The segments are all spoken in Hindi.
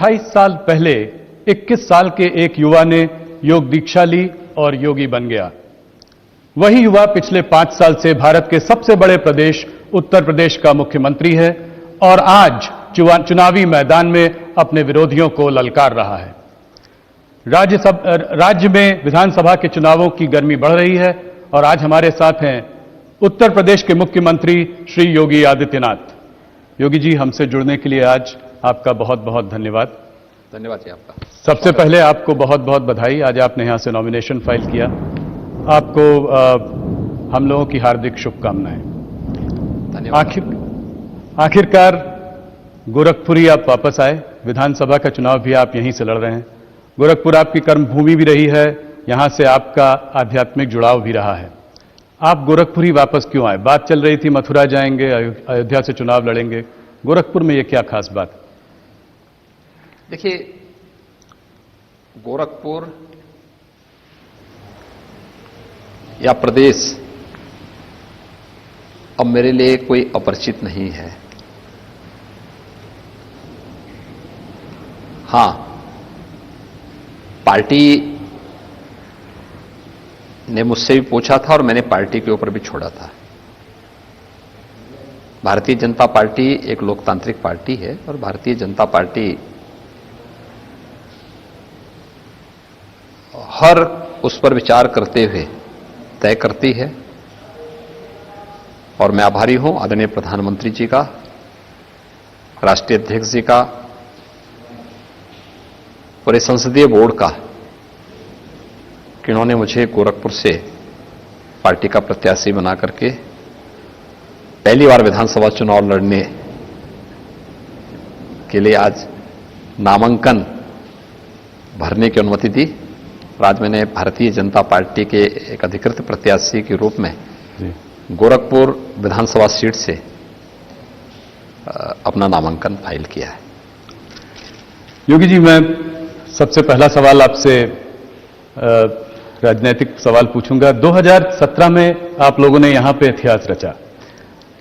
28 साल पहले 21 साल के एक युवा ने योग दीक्षा ली और योगी बन गया। वही युवा पिछले 5 साल से भारत के सबसे बड़े प्रदेश उत्तर प्रदेश का मुख्यमंत्री है और आज चुनावी मैदान में अपने विरोधियों को ललकार रहा है। राज्य में विधानसभा के चुनावों की गर्मी बढ़ रही है और आज हमारे साथ हैं उत्तर प्रदेश के मुख्यमंत्री श्री योगी आदित्यनाथ। योगी जी, हमसे जुड़ने के लिए आज आपका बहुत बहुत धन्यवाद। धन्यवाद जी आपका। सबसे पहले आपको बहुत बहुत बधाई, आज आपने यहां से नॉमिनेशन फाइल किया। आपको हम लोगों की हार्दिक शुभकामनाएं। धन्यवाद। आखिरकार गोरखपुरी आप वापस आए, विधानसभा का चुनाव भी आप यहीं से लड़ रहे हैं। गोरखपुर आपकी कर्मभूमि भी रही है, यहां से आपका आध्यात्मिक जुड़ाव भी रहा है। आप गोरखपुरी वापस क्यों आए? बात चल रही थी मथुरा जाएंगे, अयोध्या से चुनाव लड़ेंगे, गोरखपुर में ये क्या खास बात? देखिए, गोरखपुर या प्रदेश अब मेरे लिए कोई अपरिचित नहीं है। हां, पार्टी ने मुझसे भी पूछा था और मैंने पार्टी के ऊपर भी छोड़ा था। भारतीय जनता पार्टी एक लोकतांत्रिक पार्टी है और भारतीय जनता पार्टी हर उस पर विचार करते हुए तय करती है और मैं आभारी हूं आदरणीय प्रधानमंत्री जी का, राष्ट्रीय अध्यक्ष जी का, पूरे संसदीय बोर्ड का कि उन्होंने मुझे गोरखपुर से पार्टी का प्रत्याशी बना करके पहली बार विधानसभा चुनाव लड़ने के लिए आज नामांकन भरने की अनुमति दी। आज मैंने भारतीय जनता पार्टी के एक अधिकृत प्रत्याशी के रूप में गोरखपुर विधानसभा सीट से अपना नामांकन फाइल किया है। योगी जी, मैं सबसे पहला सवाल आपसे राजनीतिक सवाल पूछूंगा। 2017 में आप लोगों ने यहां पे इतिहास रचा।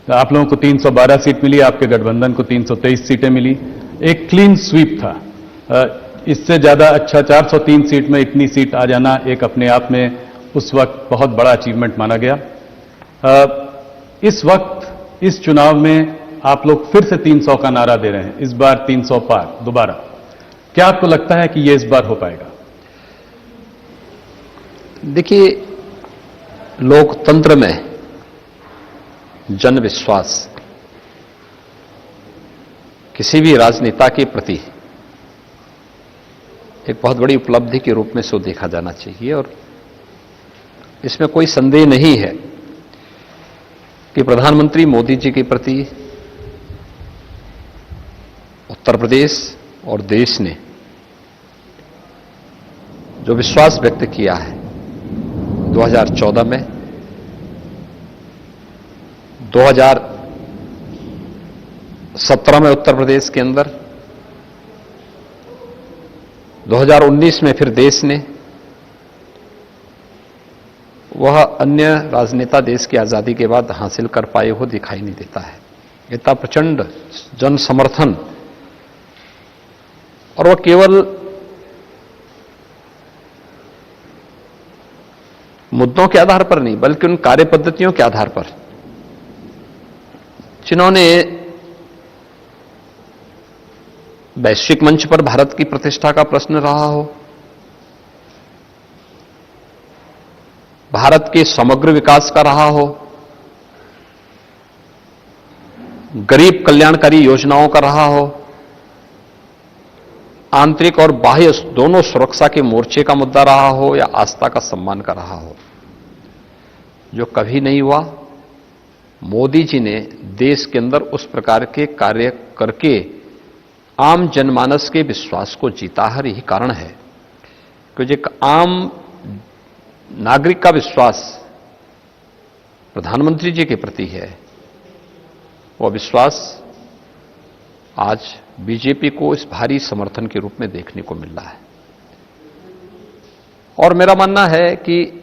आप लोगों को 312 सीट मिली, आपके गठबंधन को 323 सीटें मिली। एक क्लीन स्वीप था। इससे ज्यादा अच्छा 403 सीट में इतनी सीट आ जाना एक अपने आप में उस वक्त बहुत बड़ा अचीवमेंट माना गया। इस वक्त इस चुनाव में आप लोग फिर से 300 का नारा दे रहे हैं, इस बार 300 पार दोबारा। क्या आपको लगता है कि यह इस बार हो पाएगा? देखिए, लोकतंत्र में जन विश्वास किसी भी राजनेता के प्रति एक बहुत बड़ी उपलब्धि के रूप में सो देखा जाना चाहिए और इसमें कोई संदेह नहीं है कि प्रधानमंत्री मोदी जी के प्रति उत्तर प्रदेश और देश ने जो विश्वास व्यक्त किया है 2014 में, 2017 में उत्तर प्रदेश के अंदर, 2019 में फिर देश ने, वह अन्य राजनेता देश की आजादी के बाद हासिल कर पाए हो दिखाई नहीं देता है। इतना प्रचंड जन समर्थन, और वह केवल मुद्दों के आधार पर नहीं बल्कि उन कार्य पद्धतियों के आधार पर जिन्होंने वैश्विक मंच पर भारत की प्रतिष्ठा का प्रश्न रहा हो, भारत के समग्र विकास का रहा हो, गरीब कल्याणकारी योजनाओं का रहा हो, आंतरिक और बाह्य दोनों सुरक्षा के मोर्चे का मुद्दा रहा हो या आस्था का सम्मान का रहा हो, जो कभी नहीं हुआ। मोदी जी ने देश के अंदर उस प्रकार के कार्य करके आम जनमानस के विश्वास को जीता है। यही कारण है कि जो एक आम नागरिक का विश्वास प्रधानमंत्री जी के प्रति है, वह विश्वास आज बीजेपी को इस भारी समर्थन के रूप में देखने को मिल रहा है। और मेरा मानना है कि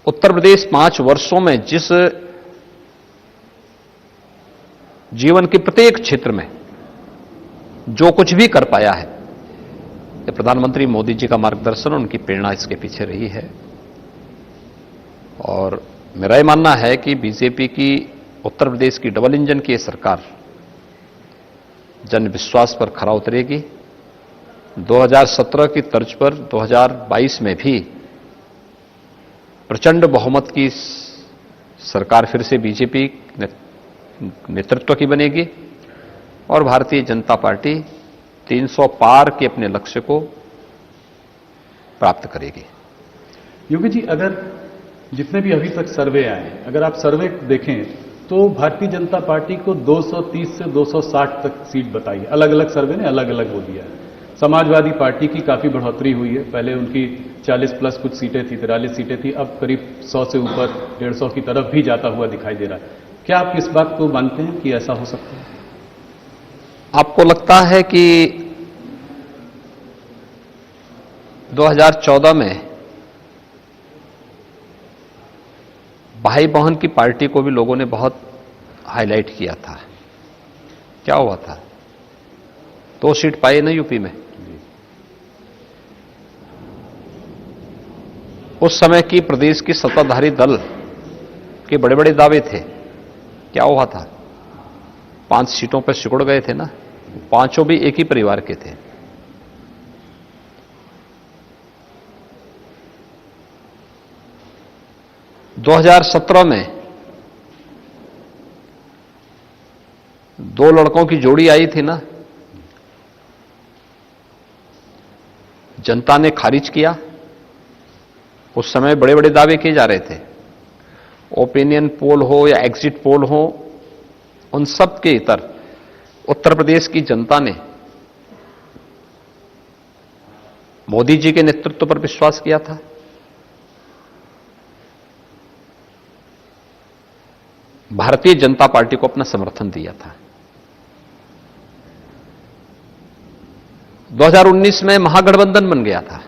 उत्तर प्रदेश 5 वर्षों में जिस जीवन के प्रत्येक क्षेत्र में जो कुछ भी कर पाया है, ये प्रधानमंत्री मोदी जी का मार्गदर्शन, उनकी प्रेरणा इसके पीछे रही है। और मेरा यह मानना है कि बीजेपी की उत्तर प्रदेश की डबल इंजन की ये सरकार जन विश्वास पर खरा उतरेगी। 2017 की तर्ज पर 2022 में भी प्रचंड बहुमत की सरकार फिर से बीजेपी नेतृत्व की बनेगी और भारतीय जनता पार्टी 300 पार के अपने लक्ष्य को प्राप्त करेगी। योगी जी, अगर जितने भी अभी तक सर्वे आए हैं, अगर आप सर्वे देखें तो भारतीय जनता पार्टी को 230 से 260 तक सीट बताई। अलग अलग सर्वे ने अलग अलग वो दिया है। समाजवादी पार्टी की काफी बढ़ोतरी हुई है, पहले उनकी 40 प्लस कुछ सीटें थी, 43 सीटें थी, अब करीब 100 से ऊपर 150 की तरफ भी जाता हुआ दिखाई दे रहा है। क्या आप इस बात को मानते हैं कि ऐसा हो सकता है? आपको लगता है कि 2014 में भाई बहन की पार्टी को भी लोगों ने बहुत हाईलाइट किया था? क्या हुआ था? 2 सीट पाई ना यूपी में। उस समय की प्रदेश की सत्ताधारी दल के बड़े बड़े दावे थे। क्या हुआ था? 5 सीटों पर सिकुड़ गए थे ना। 5 भी एक ही परिवार के थे। दो 2017 में 2 लड़कों की जोड़ी आई थी ना, जनता ने खारिज किया। उस समय बड़े बड़े दावे किए जा रहे थे। ओपिनियन पोल हो या एग्जिट पोल हो, उन सब के इतर उत्तर प्रदेश की जनता ने मोदी जी के नेतृत्व पर विश्वास किया था। भारतीय जनता पार्टी को अपना समर्थन दिया था। 2019 में महागठबंधन बन गया था।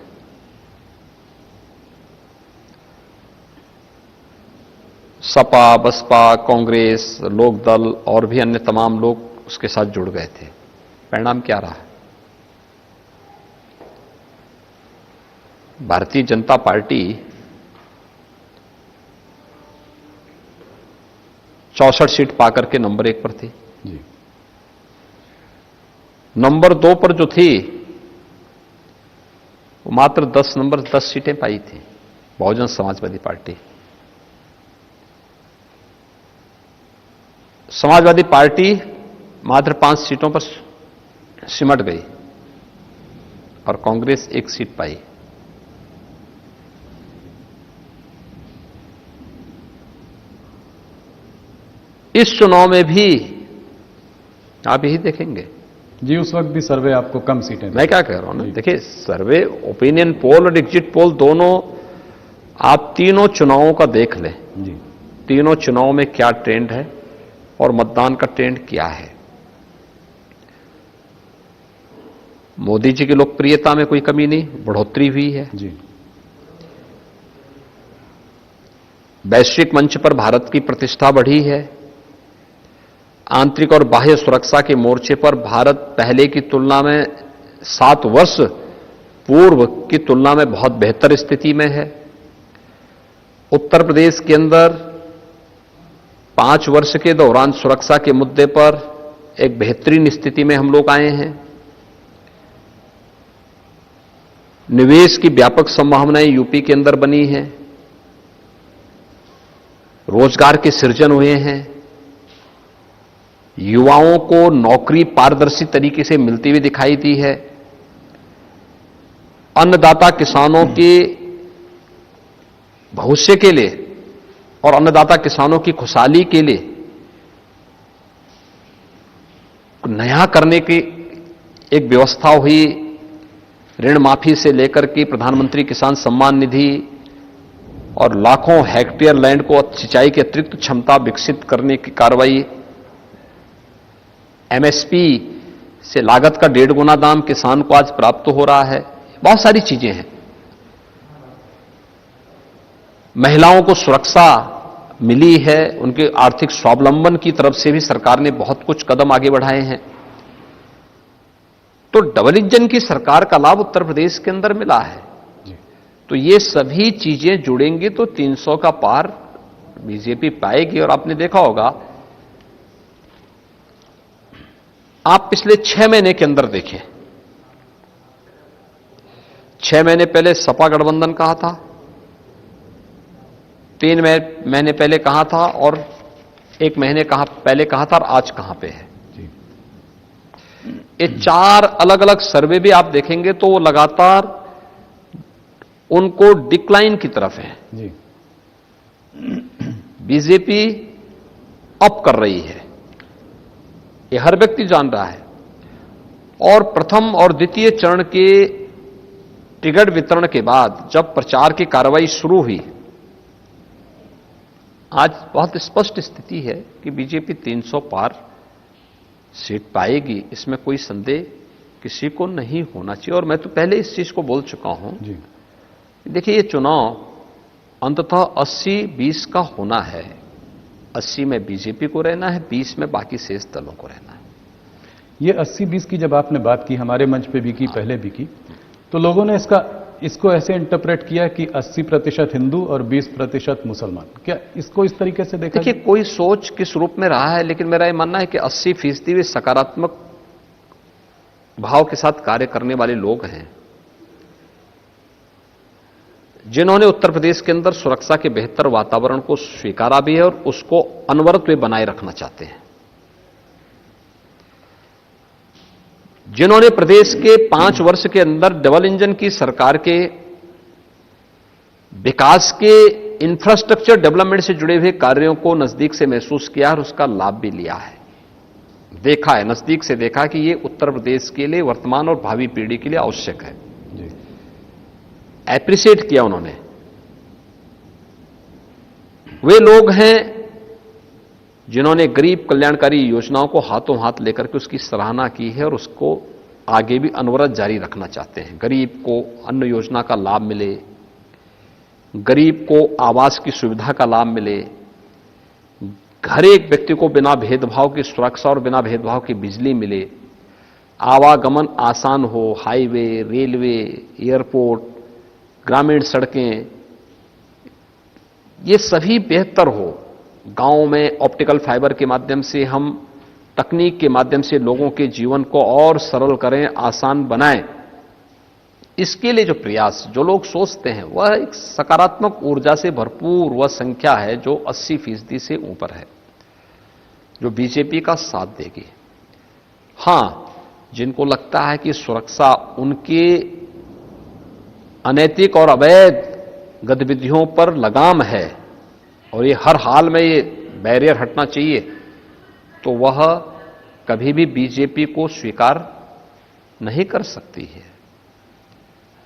सपा, बसपा, कांग्रेस, लोकदल और भी अन्य तमाम लोग उसके साथ जुड़ गए थे। परिणाम क्या रहा? भारतीय जनता पार्टी 64 सीट पाकर के नंबर 1 पर थी। जी। नंबर 2 पर जो थी वो मात्र 10 सीटें पाई थी, बहुजन समाजवादी पार्टी। समाजवादी पार्टी मात्र 5 सीटों पर सिमट गई और कांग्रेस 1 सीट पाई। इस चुनाव में भी आप यही देखेंगे। जी, उस वक्त भी सर्वे आपको कम सीटें दी। मैं क्या कह रहा हूं ना, देखिए, सर्वे, ओपिनियन पोल और एग्जिट पोल दोनों, आप तीनों चुनावों का देख लें। जी। तीनों चुनाव में क्या ट्रेंड है और मतदान का ट्रेंड क्या है। मोदी जी की लोकप्रियता में कोई कमी नहीं, बढ़ोतरी हुई है। जी। वैश्विक मंच पर भारत की प्रतिष्ठा बढ़ी है। आंतरिक और बाह्य सुरक्षा के मोर्चे पर भारत पहले की तुलना में 7 वर्ष पूर्व की तुलना में बहुत बेहतर स्थिति में है। उत्तर प्रदेश के अंदर 5 वर्ष के दौरान सुरक्षा के मुद्दे पर एक बेहतरीन स्थिति में हम लोग आए हैं। निवेश की व्यापक संभावनाएं यूपी के अंदर बनी हैं। रोजगार के सृजन हुए हैं। युवाओं को नौकरी पारदर्शी तरीके से मिलती हुई दिखाई दी है। अन्नदाता किसानों के भविष्य के लिए और अन्नदाता किसानों की खुशहाली के लिए नया करने की एक व्यवस्था हुई। ऋण माफी से लेकर के प्रधानमंत्री किसान सम्मान निधि और लाखों हेक्टेयर लैंड को सिंचाई की अतिरिक्त क्षमता विकसित करने की कार्रवाई। एमएसपी से लागत का 1.5 गुना दाम किसान को आज प्राप्त हो रहा है। बहुत सारी चीजें हैं। महिलाओं को सुरक्षा मिली है, उनके आर्थिक स्वावलंबन की तरफ से भी सरकार ने बहुत कुछ कदम आगे बढ़ाए हैं। तो डबल इंजन की सरकार का लाभ उत्तर प्रदेश के अंदर मिला है। जी। तो ये सभी चीजें जुड़ेंगी तो 300 का पार बीजेपी पाएगी। और आपने देखा होगा, आप पिछले 6 महीने के अंदर देखें, 6 महीने पहले सपा गठबंधन कहा था, 3 महीने पहले कहा था, और 1 महीने पहले कहा था, और आज कहां पे है। जी। ये 4 अलग अलग सर्वे भी आप देखेंगे तो वो लगातार उनको डिक्लाइन की तरफ है। जी। बीजेपी अप कर रही है, ये हर व्यक्ति जान रहा है। और प्रथम और द्वितीय चरण के टिकट वितरण के बाद जब प्रचार की कार्रवाई शुरू हुई, आज बहुत स्पष्ट स्थिति है कि बीजेपी 300 पार सीट पाएगी, इसमें कोई संदेह किसी को नहीं होना चाहिए। और मैं तो पहले इस चीज को बोल चुका हूं। जी। देखिए, ये चुनाव अंततः 80-20 का होना है। 80 में बीजेपी को रहना है, 20 में बाकी शेष दलों को रहना है। ये 80-20 की जब आपने बात की, हमारे मंच पे भी की, पहले भी की, तो लोगों ने इसको ऐसे इंटरप्रेट किया कि 80% हिंदू और 20% मुसलमान। क्या इसको इस तरीके से देखा? देखिए, कोई सोच किस रूप में रहा है, लेकिन मेरा यह मानना है कि 80% वे सकारात्मक भाव के साथ कार्य करने वाले लोग हैं, जिन्होंने उत्तर प्रदेश के अंदर सुरक्षा के बेहतर वातावरण को स्वीकारा भी है और उसको अनवरत वे बनाए रखना चाहते हैं, जिन्होंने प्रदेश के 5 वर्ष के अंदर डबल इंजन की सरकार के विकास के इंफ्रास्ट्रक्चर डेवलपमेंट से जुड़े हुए कार्यों को नजदीक से महसूस किया और उसका लाभ भी लिया है, देखा है, नजदीक से देखा कि ये उत्तर प्रदेश के लिए, वर्तमान और भावी पीढ़ी के लिए आवश्यक है। जी। एप्रिशिएट किया उन्होंने। वे लोग हैं जिन्होंने गरीब कल्याणकारी योजनाओं को हाथों हाथ लेकर के उसकी सराहना की है और उसको आगे भी अनवरत जारी रखना चाहते हैं। गरीब को अन्न योजना का लाभ मिले, गरीब को आवास की सुविधा का लाभ मिले, हर एक व्यक्ति को बिना भेदभाव की सुरक्षा और बिना भेदभाव की बिजली मिले, आवागमन आसान हो, हाईवे, रेलवे, एयरपोर्ट, ग्रामीण सड़कें, ये सभी बेहतर हो। गांव में ऑप्टिकल फाइबर के माध्यम से हम तकनीक के माध्यम से लोगों के जीवन को और सरल करें, आसान बनाएं। इसके लिए जो प्रयास, जो लोग सोचते हैं, वह एक सकारात्मक ऊर्जा से भरपूर वह संख्या है जो 80% से ऊपर है, जो बीजेपी का साथ देगी। हां, जिनको लगता है कि सुरक्षा उनके अनैतिक और अवैध गतिविधियों पर लगाम है और ये हर हाल में ये बैरियर हटना चाहिए, तो वह कभी भी बीजेपी को स्वीकार नहीं कर सकती है।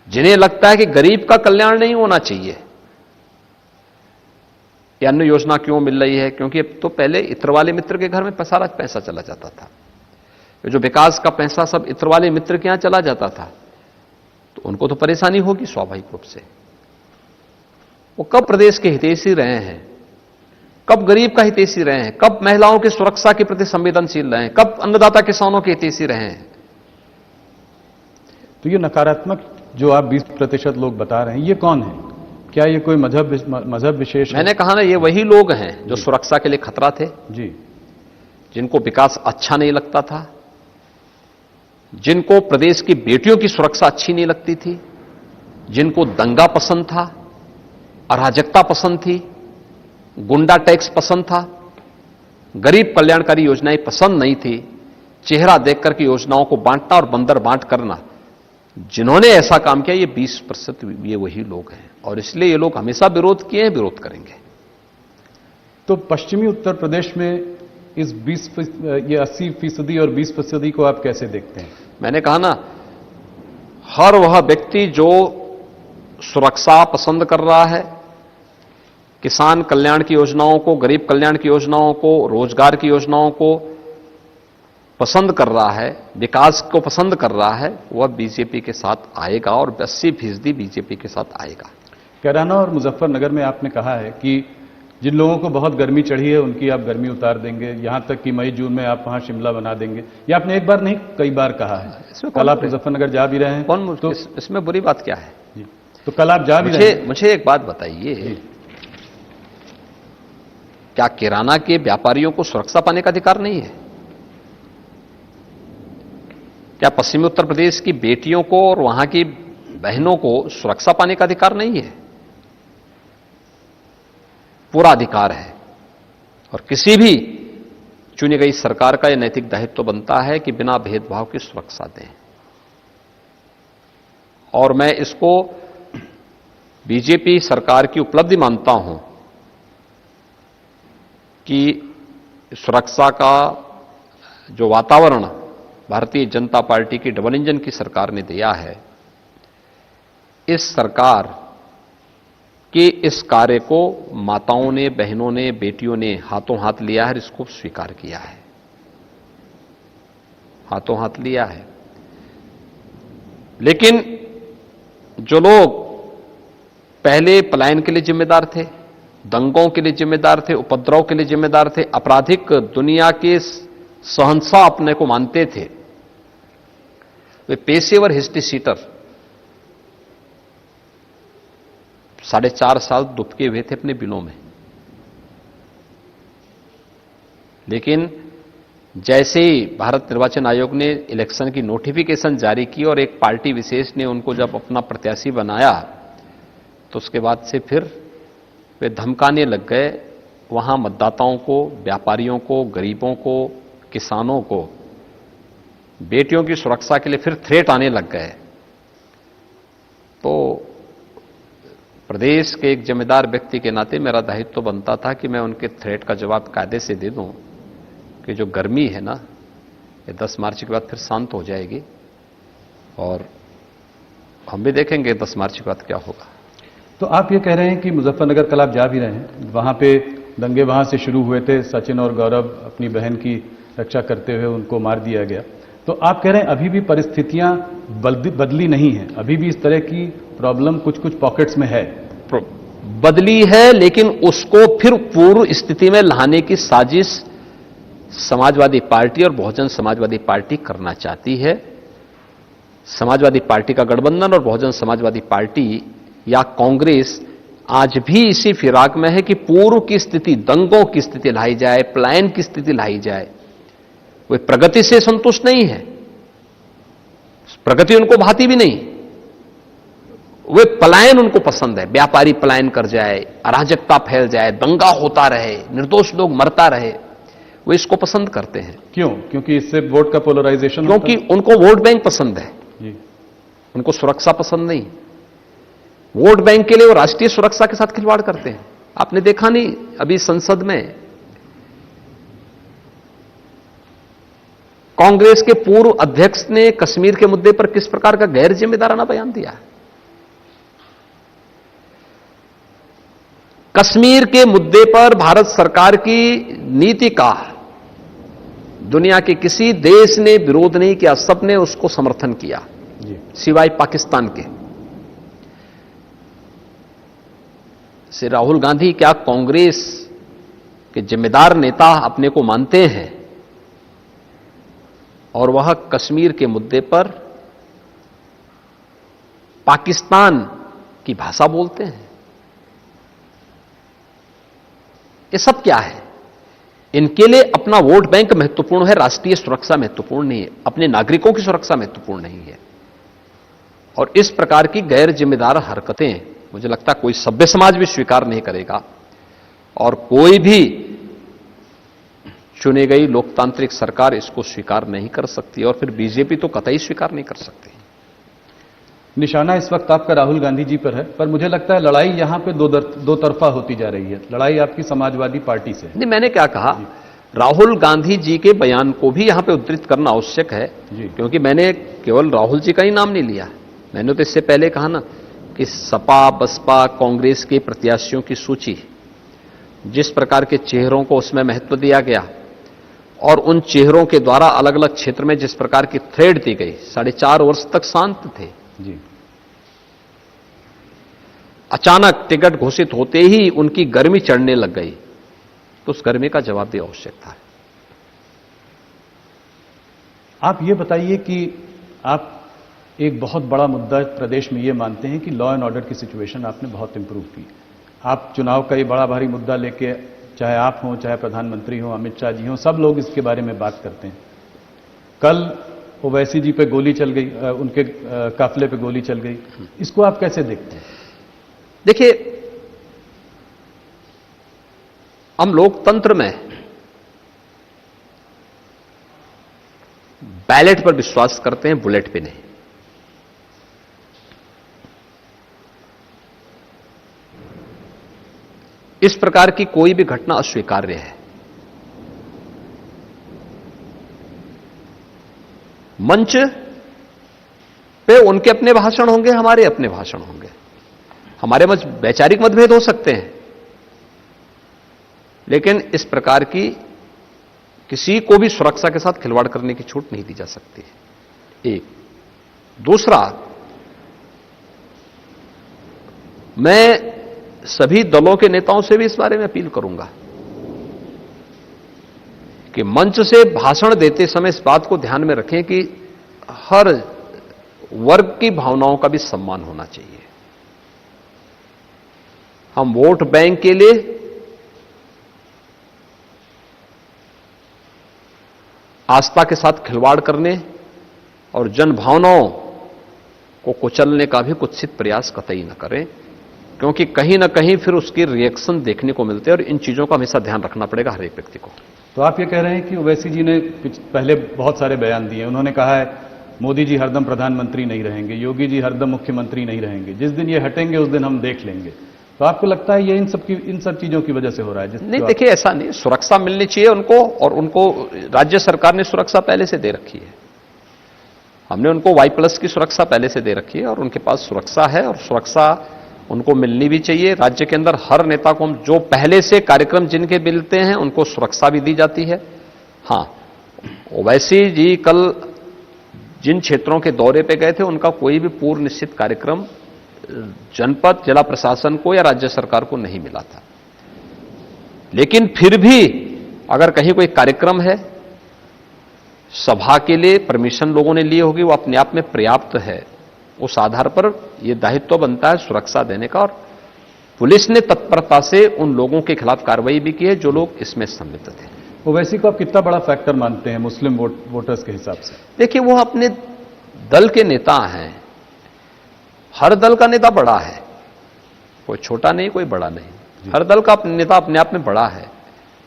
जिन्हें लगता है कि गरीब का कल्याण नहीं होना चाहिए, ये अन्न योजना क्यों मिल रही है, क्योंकि अब तो पहले इत्र वाले मित्र के घर में सारा पैसा चला जाता था, जो विकास का पैसा सब इत्र वाले मित्र के यहां चला जाता था, तो उनको तो परेशानी होगी स्वाभाविक रूप से। वो कब प्रदेश के हितैषी रहे हैं, कब गरीब का हितैषी रहे हैं, कब महिलाओं की सुरक्षा के प्रति संवेदनशील रहे हैं, कब अन्नदाता किसानों के हितैषी रहे हैं। तो ये नकारात्मक जो आप 20% लोग बता रहे हैं, ये कौन है? क्या ये कोई मजहब विशेष है? मैंने कहा ना, ये वही लोग हैं जो सुरक्षा के लिए खतरा थे, जी, जिनको विकास अच्छा नहीं लगता था, जिनको प्रदेश की बेटियों की सुरक्षा अच्छी नहीं लगती थी, जिनको दंगा पसंद था, अराजकता पसंद थी, गुंडा टैक्स पसंद था, गरीब कल्याणकारी योजनाएं पसंद नहीं थी, चेहरा देखकर के योजनाओं को बांटना और बंदर बांट करना, जिन्होंने ऐसा काम किया, ये 20% ये वही लोग हैं। और इसलिए ये लोग हमेशा विरोध किए हैं, विरोध करेंगे। तो पश्चिमी उत्तर प्रदेश में इस 80% और 20% को आप कैसे देखते हैं? मैंने कहा ना, हर वह व्यक्ति जो सुरक्षा पसंद कर रहा है, किसान कल्याण की योजनाओं को, गरीब कल्याण की योजनाओं को, रोजगार की योजनाओं को पसंद कर रहा है, विकास को पसंद कर रहा है, वह बीजेपी के साथ आएगा और 80% बीजेपी के साथ आएगा। कैराना और मुजफ्फरनगर में आपने कहा है कि जिन लोगों को बहुत गर्मी चढ़ी है उनकी आप गर्मी उतार देंगे, यहां तक कि मई जून में आप वहां शिमला बना देंगे। ये आपने एक बार नहीं कई बार कहा है। इसमें कल आप मुजफ्फरनगर जा भी रहे हैं। कौन तो इसमें बुरी बात क्या है? जी, तो कल आप जा भी रहे हैं। मुझे एक बात बताइए, क्या किराना के व्यापारियों को सुरक्षा पाने का अधिकार नहीं है? क्या पश्चिमी उत्तर प्रदेश की बेटियों को और वहां की बहनों को सुरक्षा पाने का अधिकार नहीं है? पूरा अधिकार है। और किसी भी चुनी गई सरकार का यह नैतिक दायित्व बनता है कि बिना भेदभाव की सुरक्षा दें। और मैं इसको बीजेपी सरकार की उपलब्धि मानता हूं कि सुरक्षा का जो वातावरण भारतीय जनता पार्टी की डबल इंजन की सरकार ने दिया है, इस सरकार के इस कार्य को माताओं ने, बहनों ने, बेटियों ने हाथों हाथ लिया है, इसको स्वीकार किया है, हाथों हाथ लिया है। लेकिन जो लोग पहले पलायन के लिए जिम्मेदार थे, दंगों के लिए जिम्मेदार थे, उपद्रव के लिए जिम्मेदार थे, आपराधिक दुनिया के शहंशाह अपने को मानते थे, वे पेशेवर हिस्ट्री सीटर 4.5 साल दुबके हुए थे अपने बिलों में। लेकिन जैसे ही भारत निर्वाचन आयोग ने इलेक्शन की नोटिफिकेशन जारी की और एक पार्टी विशेष ने उनको जब अपना प्रत्याशी बनाया, तो उसके बाद से फिर वे धमकाने लग गए वहां मतदाताओं को, व्यापारियों को, गरीबों को, किसानों को। बेटियों की सुरक्षा के लिए फिर थ्रेट आने लग गए। तो प्रदेश के एक जिम्मेदार व्यक्ति के नाते मेरा दायित्व बनता था कि मैं उनके थ्रेट का जवाब कायदे से दे दूं कि जो गर्मी है ना, ये 10 मार्च के बाद फिर शांत हो जाएगी और हम भी देखेंगे 10 मार्च के बाद क्या होगा। तो आप ये कह रहे हैं कि मुजफ्फरनगर कल आप जा भी रहे हैं, वहां पे दंगे वहां से शुरू हुए थे, सचिन और गौरव अपनी बहन की रक्षा करते हुए उनको मार दिया गया। तो आप कह रहे हैं अभी भी परिस्थितियां बदली नहीं है, अभी भी इस तरह की प्रॉब्लम कुछ कुछ पॉकेट्स में है। बदली है, लेकिन उसको फिर पूर्व स्थिति में लाने की साजिश समाजवादी पार्टी और बहुजन समाजवादी पार्टी करना चाहती है। समाजवादी पार्टी का गठबंधन और बहुजन समाजवादी पार्टी या कांग्रेस आज भी इसी फिराक में है कि पूर्व की स्थिति, दंगों की स्थिति लाई जाए, पलायन की स्थिति लाई जाए। वे प्रगति से संतुष्ट नहीं है, प्रगति उनको भाती भी नहीं, वे पलायन उनको पसंद है। व्यापारी पलायन कर जाए, अराजकता फैल जाए, दंगा होता रहे, निर्दोष लोग मरता रहे, वे इसको पसंद करते हैं। क्यों? क्योंकि इससे वोट का पोलराइजेशन, क्योंकि उनको वोट बैंक पसंद है जी, उनको सुरक्षा पसंद नहीं। वोट बैंक के लिए वो राष्ट्रीय सुरक्षा के साथ खिलवाड़ करते हैं। आपने देखा नहीं, अभी संसद में कांग्रेस के पूर्व अध्यक्ष ने कश्मीर के मुद्दे पर किस प्रकार का गैर जिम्मेदाराना बयान दिया। कश्मीर के मुद्दे पर भारत सरकार की नीति का दुनिया के किसी देश ने विरोध नहीं किया, सबने उसको समर्थन किया सिवाय पाकिस्तान के। श्री राहुल गांधी क्या कांग्रेस के जिम्मेदार नेता अपने को मानते हैं और वह कश्मीर के मुद्दे पर पाकिस्तान की भाषा बोलते हैं? ये सब क्या है? इनके लिए अपना वोट बैंक महत्वपूर्ण है, राष्ट्रीय सुरक्षा महत्वपूर्ण नहीं है, अपने नागरिकों की सुरक्षा महत्वपूर्ण नहीं है। और इस प्रकार की गैर जिम्मेदार हरकतें मुझे लगता है कोई सभ्य समाज भी स्वीकार नहीं करेगा और कोई भी चुनी गई लोकतांत्रिक सरकार इसको स्वीकार नहीं कर सकती और फिर बीजेपी तो कतई स्वीकार नहीं कर सकती। निशाना इस वक्त आपका राहुल गांधी जी पर है, पर मुझे लगता है लड़ाई यहां पे दो तरफा होती जा रही है। लड़ाई आपकी समाजवादी पार्टी से। नहीं, मैंने क्या कहा, राहुल गांधी जी के बयान को भी यहां पे उद्धृत करना आवश्यक है, क्योंकि मैंने केवल राहुल जी का ही नाम नहीं लिया। मैंने तो इससे पहले कहा ना कि सपा, बसपा, कांग्रेस के प्रत्याशियों की सूची, जिस प्रकार के चेहरों को उसमें महत्व दिया गया और उन चेहरों के द्वारा अलग अलग क्षेत्र में जिस प्रकार की थ्रेड दी गई, 4.5 वर्ष तक शांत थे। जी। अचानक टिकट घोषित होते ही उनकी गर्मी चढ़ने लग गई, तो उस गर्मी का जवाब भी आवश्यक था। आप ये बताइए कि आप एक बहुत बड़ा मुद्दा प्रदेश में ये मानते हैं कि लॉ एंड ऑर्डर की सिचुएशन आपने बहुत इंप्रूव की। आप चुनाव का ये बड़ा भारी मुद्दा लेके, चाहे आप हों, चाहे प्रधानमंत्री हों, अमित शाह जी हों, सब लोग इसके बारे में बात करते हैं। कल ओवैसी जी पे गोली चल गई, उनके काफिले पे गोली चल गई, इसको आप कैसे देखते हैं? देखिए, हम लोकतंत्र में बैलेट पर विश्वास करते हैं, बुलेट पे नहीं। इस प्रकार की कोई भी घटना अस्वीकार्य है। मंच पे उनके अपने भाषण होंगे, हमारे अपने भाषण होंगे, हमारे मध्य वैचारिक मतभेद हो सकते हैं, लेकिन इस प्रकार की किसी को भी सुरक्षा के साथ खिलवाड़ करने की छूट नहीं दी जा सकती है। एक दूसरा, मैं सभी दलों के नेताओं से भी इस बारे में अपील करूंगा कि मंच से भाषण देते समय इस बात को ध्यान में रखें कि हर वर्ग की भावनाओं का भी सम्मान होना चाहिए। हम वोट बैंक के लिए आस्था के साथ खिलवाड़ करने और जन भावनाओं को कुचलने का भी कुत्सित प्रयास कतई न करें, क्योंकि कहीं ना कहीं फिर उसके रिएक्शन देखने को मिलते हैं और इन चीजों का हमेशा ध्यान रखना पड़ेगा हर एक व्यक्ति को। तो आप ये कह रहे हैं कि ओवैसी जी ने पहले बहुत सारे बयान दिए। उन्होंने कहा है मोदी जी हरदम प्रधानमंत्री नहीं रहेंगे, योगी जी हरदम मुख्यमंत्री नहीं रहेंगे, जिस दिन ये हटेंगे उस दिन हम देख लेंगे। तो आपको लगता है ये इन सब चीजों की वजह से हो रहा है? नहीं, देखिए, ऐसा नहीं। सुरक्षा मिलनी चाहिए उनको, और उनको राज्य सरकार ने सुरक्षा पहले से दे रखी है। हमने उनको Y+ की सुरक्षा पहले से दे रखी है और उनके पास सुरक्षा है, और सुरक्षा उनको मिलनी भी चाहिए। राज्य के अंदर हर नेता को जो पहले से कार्यक्रम जिनके मिलते हैं उनको सुरक्षा भी दी जाती है। हां, ओवैसी जी कल जिन क्षेत्रों के दौरे पे गए थे उनका कोई भी पूर्व निश्चित कार्यक्रम जनपद, जिला प्रशासन को या राज्य सरकार को नहीं मिला था। लेकिन फिर भी अगर कहीं कोई कार्यक्रम है, सभा के लिए परमिशन लोगों ने लिए होगी, वो अपने आप में पर्याप्त है, उस आधार पर यह दायित्व बनता है सुरक्षा देने का। और पुलिस ने तत्परता से उन लोगों के खिलाफ कार्रवाई भी की है जो लोग इसमें सम्मिलित थे। ओवैसी को आप कितना बड़ा फैक्टर मानते हैं मुस्लिम वोटर्स के हिसाब से? देखिए, वो अपने दल के नेता हैं। हर दल का नेता बड़ा है, कोई छोटा नहीं, कोई बड़ा नहीं। हर दल का नेता अपने आप में बड़ा है,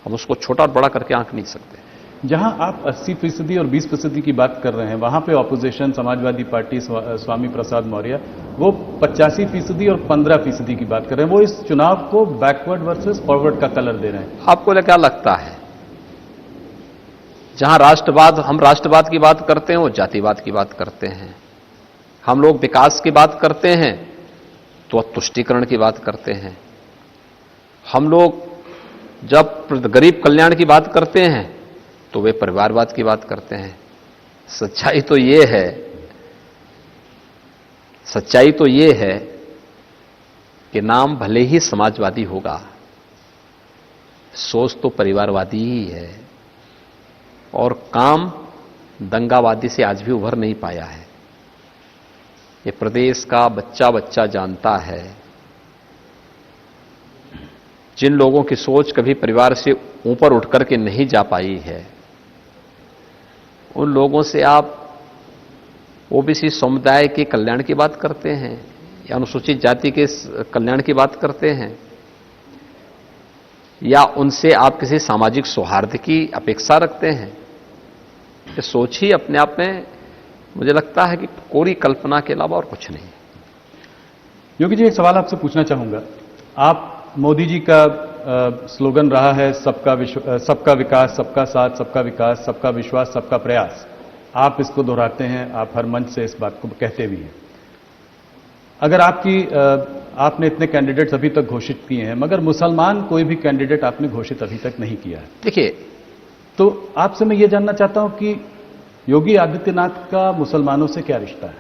हम उसको छोटा और बड़ा करके आंक नहीं सकते। जहां आप 80% और 20% की बात कर रहे हैं, वहां पे ऑपोजिशन समाजवादी पार्टी, स्वामी प्रसाद मौर्य, वो 85% और 15% की बात कर रहे हैं। वो इस चुनाव को बैकवर्ड वर्सेस फॉरवर्ड का कलर दे रहे हैं। आपको क्या लगता है, जहां हम राष्ट्रवाद की बात करते हैं वो जातिवाद की बात करते हैं। हम लोग विकास की बात करते हैं तो तुष्टीकरण की बात करते हैं। हम लोग जब गरीब कल्याण की बात करते हैं तो वे परिवारवाद की बात करते हैं। सच्चाई तो ये है कि नाम भले ही समाजवादी होगा, सोच तो परिवारवादी ही है, और काम दंगावादी से आज भी उभर नहीं पाया है। ये प्रदेश का बच्चा बच्चा जानता है। जिन लोगों की सोच कभी परिवार से ऊपर उठ करके नहीं जा पाई है, उन लोगों से आप ओबीसी समुदाय के कल्याण की बात करते हैं या अनुसूचित जाति के कल्याण की बात करते हैं, या उनसे आप किसी सामाजिक सौहार्द की अपेक्षा रखते हैं? ये सोच ही अपने आप में मुझे लगता है कि कोरी कल्पना के अलावा और कुछ नहीं। योगी जी, एक सवाल आपसे पूछना चाहूंगा। आप मोदी जी का स्लोगन रहा है सबका विकास, सबका साथ, सबका विकास, सबका विश्वास, सबका प्रयास। आप इसको दोहराते हैं, आप हर मंच से इस बात को कहते भी हैं। अगर आपने इतने कैंडिडेट्स अभी तक घोषित किए हैं, मगर मुसलमान कोई भी कैंडिडेट आपने घोषित अभी तक नहीं किया है। देखिए, तो आपसे मैं ये जानना चाहता हूं कि योगी आदित्यनाथ का मुसलमानों से क्या रिश्ता है?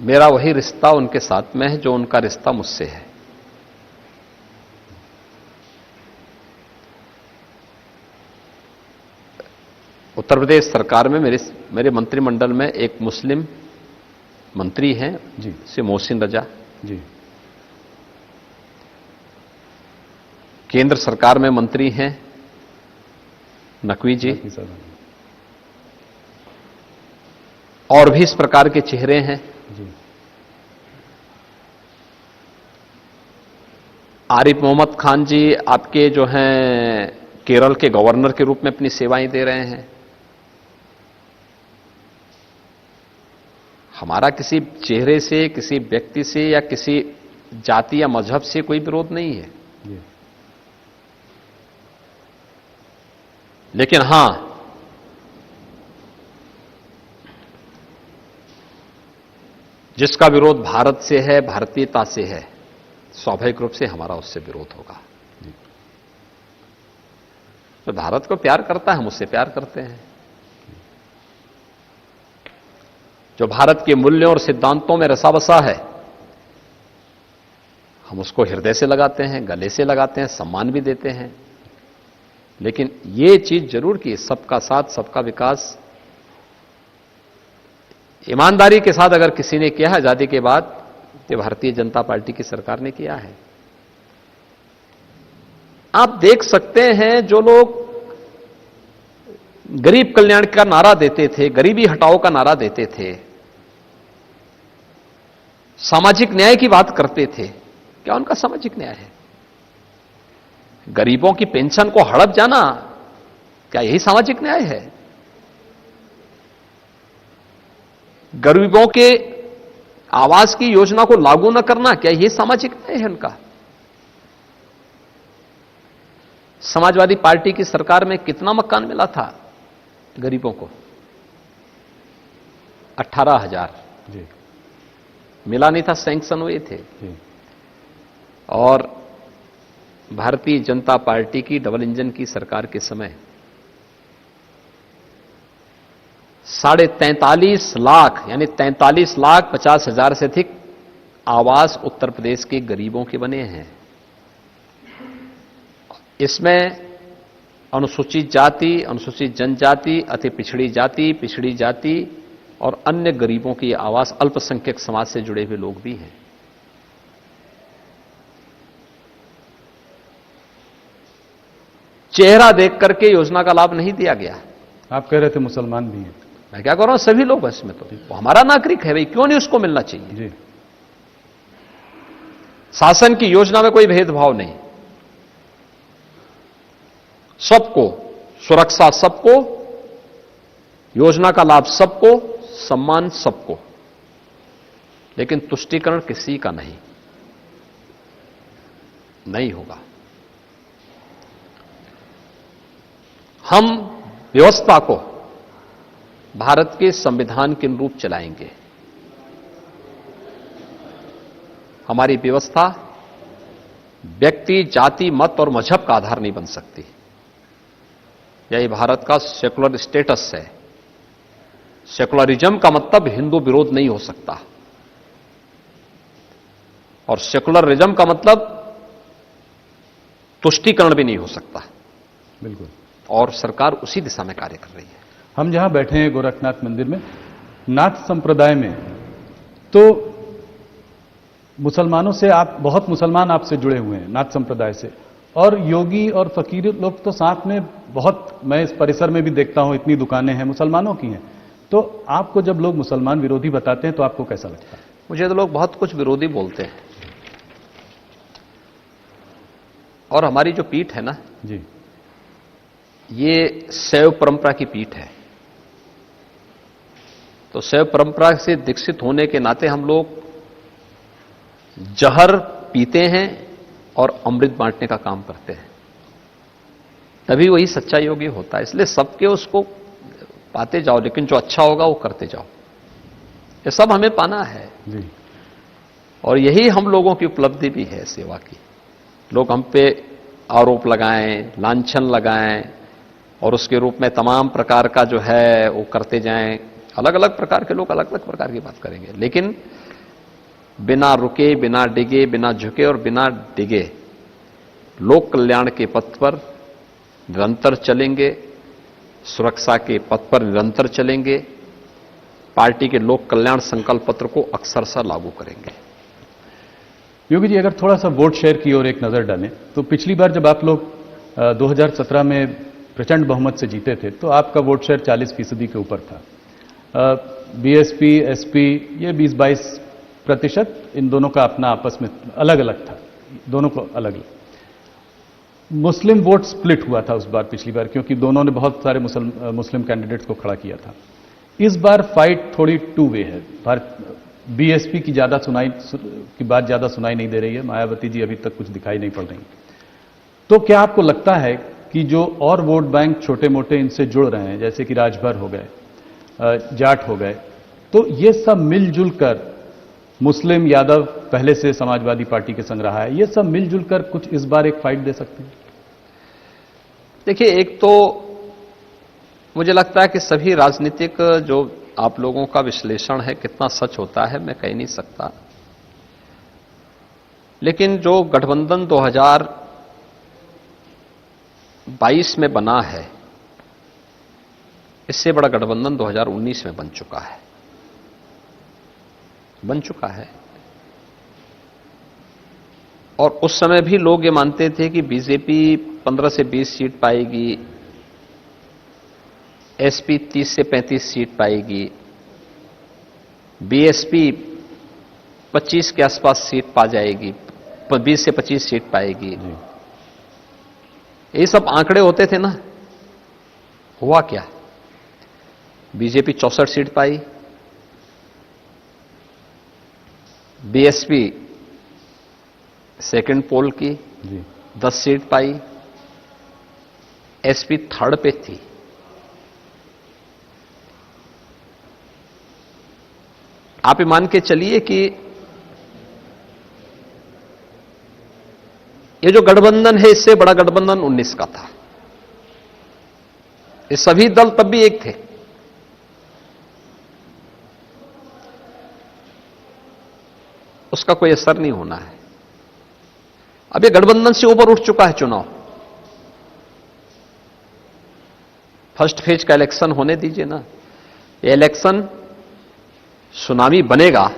मेरा वही रिश्ता उनके साथ में है जो उनका रिश्ता मुझसे है। उत्तर प्रदेश सरकार में मेरे मंत्रिमंडल में एक मुस्लिम मंत्री हैं जी से मोहसिन रजा। जी केंद्र सरकार में मंत्री हैं नकवी जी। और भी इस प्रकार के चेहरे हैं। जी आरिफ मोहम्मद खान जी आपके जो हैं केरल के गवर्नर के रूप में अपनी सेवाएं दे रहे हैं। हमारा किसी चेहरे से, किसी व्यक्ति से या किसी जाति या मजहब से कोई विरोध नहीं है। जी लेकिन हां, जिसका विरोध भारत से है, भारतीयता से है, स्वाभाविक रूप से हमारा उससे विरोध होगा। तो भारत को प्यार करता है, हम उससे प्यार करते हैं। जो भारत के मूल्यों और सिद्धांतों में रसा बसा है, हम उसको हृदय से लगाते हैं, गले से लगाते हैं, सम्मान भी देते हैं। लेकिन ये चीज जरूर कि सबका साथ, सबका विकास ईमानदारी के साथ अगर किसी ने किया है आजादी के बाद, तो भारतीय जनता पार्टी की सरकार ने किया है। आप देख सकते हैं जो लोग गरीब कल्याण का नारा देते थे, गरीबी हटाओ का नारा देते थे, सामाजिक न्याय की बात करते थे, क्या उनका सामाजिक न्याय है? गरीबों की पेंशन को हड़प जाना, क्या यही सामाजिक न्याय है? गरीबों के आवास की योजना को लागू न करना, क्या यही सामाजिक न्याय है उनका? समाजवादी पार्टी की सरकार में कितना मकान मिला था गरीबों को? 18,000 जी मिला नहीं था, सैंक्शन हुए थे। जी और भारतीय जनता पार्टी की डबल इंजन की सरकार के समय 43.5 लाख यानी 43,50,000 से अधिक आवास उत्तर प्रदेश के गरीबों के बने हैं। इसमें अनुसूचित जाति, अनुसूचित जनजाति, अति पिछड़ी जाति और अन्य गरीबों की आवास, अल्पसंख्यक समाज से जुड़े हुए लोग भी हैं। चेहरा देख करके योजना का लाभ नहीं दिया गया। आप कह रहे थे मुसलमान भी हैं। मैं क्या कर रहा हूं, सभी लोग बस में, तो वो हमारा नागरिक है भाई, क्यों नहीं उसको मिलना चाहिए? जी शासन की योजना में कोई भेदभाव नहीं, सबको सुरक्षा, सबको योजना का लाभ, सबको सम्मान, सबको, लेकिन तुष्टीकरण किसी का नहीं होगा। हम व्यवस्था को भारत के संविधान के अनुरूप चलाएंगे। हमारी व्यवस्था व्यक्ति, जाति, मत और मजहब का आधार नहीं बन सकती। यही भारत का सेकुलर स्टेटस है। सेकुलरिज्म का मतलब हिंदू विरोध नहीं हो सकता, और सेकुलरिज्म का मतलब तुष्टीकरण भी नहीं हो सकता। बिल्कुल। और सरकार उसी दिशा में कार्य कर रही है। हम जहां बैठे हैं गोरखनाथ मंदिर में, नाथ संप्रदाय में, तो मुसलमानों से आप, बहुत मुसलमान आपसे जुड़े हुए हैं नाथ संप्रदाय से, और योगी और फकीर लोग तो साथ में बहुत, मैं इस परिसर में भी देखता हूं, इतनी दुकानें हैं मुसलमानों की हैं। तो आपको जब लोग मुसलमान विरोधी बताते हैं तो आपको कैसा लगता है? मुझे तो लोग बहुत कुछ विरोधी बोलते हैं, और हमारी जो पीठ है ना जी, ये शैव परंपरा की पीठ है। तो शैव परंपरा से दीक्षित होने के नाते हम लोग जहर पीते हैं और अमृत बांटने का काम करते हैं, तभी वही सच्चा योगी होता है। इसलिए सबके उसको पाते जाओ, लेकिन जो अच्छा होगा वो करते जाओ। ये सब हमें पाना है जी। और यही हम लोगों की उपलब्धि भी है सेवा की। लोग हम पे आरोप लगाएं, लांछन लगाएं और उसके रूप में तमाम प्रकार का जो है वो करते जाएं। अलग अलग प्रकार के लोग अलग अलग प्रकार की बात करेंगे, लेकिन बिना रुके, बिना डिगे, बिना झुके और बिना डिगे लोक कल्याण के पथ पर निरंतर चलेंगे, सुरक्षा के पथ पर निरंतर चलेंगे, पार्टी के लोक कल्याण संकल्प पत्र को अक्षरशः लागू करेंगे। योगी जी, अगर थोड़ा सा वोट शेयर की ओर एक नजर डालें तो पिछली बार जब आप लोग 2017 में प्रचंड बहुमत से जीते थे तो आपका वोट शेयर 40% के ऊपर था। बीएसपी, एसपी ये 20-22%, इन दोनों का अपना आपस में अलग अलग था, दोनों को अलग अलग। मुस्लिम वोट स्प्लिट हुआ था उस बार, पिछली बार, क्योंकि दोनों ने बहुत सारे मुस्लिम कैंडिडेट्स को खड़ा किया था। इस बार फाइट थोड़ी टू वे है। बीएसपी की बात ज्यादा सुनाई नहीं दे रही है, मायावती जी अभी तक कुछ दिखाई नहीं पड़ रही। तो क्या आपको लगता है कि जो और वोट बैंक छोटे मोटे इनसे जुड़ रहे हैं, जैसे कि राजभर हो गए, जाट हो गए, तो ये सब मिलजुल कर, मुस्लिम यादव पहले से समाजवादी पार्टी के संग रहा है, ये सब मिलजुल कर कुछ इस बार एक फाइट दे सकते हैं? देखिए, एक तो मुझे लगता है कि सभी राजनीतिक जो आप लोगों का विश्लेषण है कितना सच होता है मैं कह नहीं सकता, लेकिन जो गठबंधन 2022 में बना है, इससे बड़ा गठबंधन 2019 में बन चुका है। और उस समय भी लोग ये मानते थे कि बीजेपी 15 से 20 सीट पाएगी, एसपी 30 से 35 सीट पाएगी, बीएसपी 25 के आसपास सीट पा जाएगी, 20 से 25 सीट पाएगी। ये सब आंकड़े होते थे ना। हुआ क्या? बीजेपी 64 सीट पाई, बीएसपी सेकंड पोल की 10 सीट पाई, एसपी थर्ड पे थी। आप ये मान के चलिए कि ये जो गठबंधन है, इससे बड़ा गठबंधन 19 का था। ये सभी दल तब भी एक थे। उसका कोई असर नहीं होना है। अब ये गठबंधन से ऊपर उठ चुका है चुनाव। फर्स्ट फेज का इलेक्शन होने दीजिए ना। ये इलेक्शन सुनामी बनेगा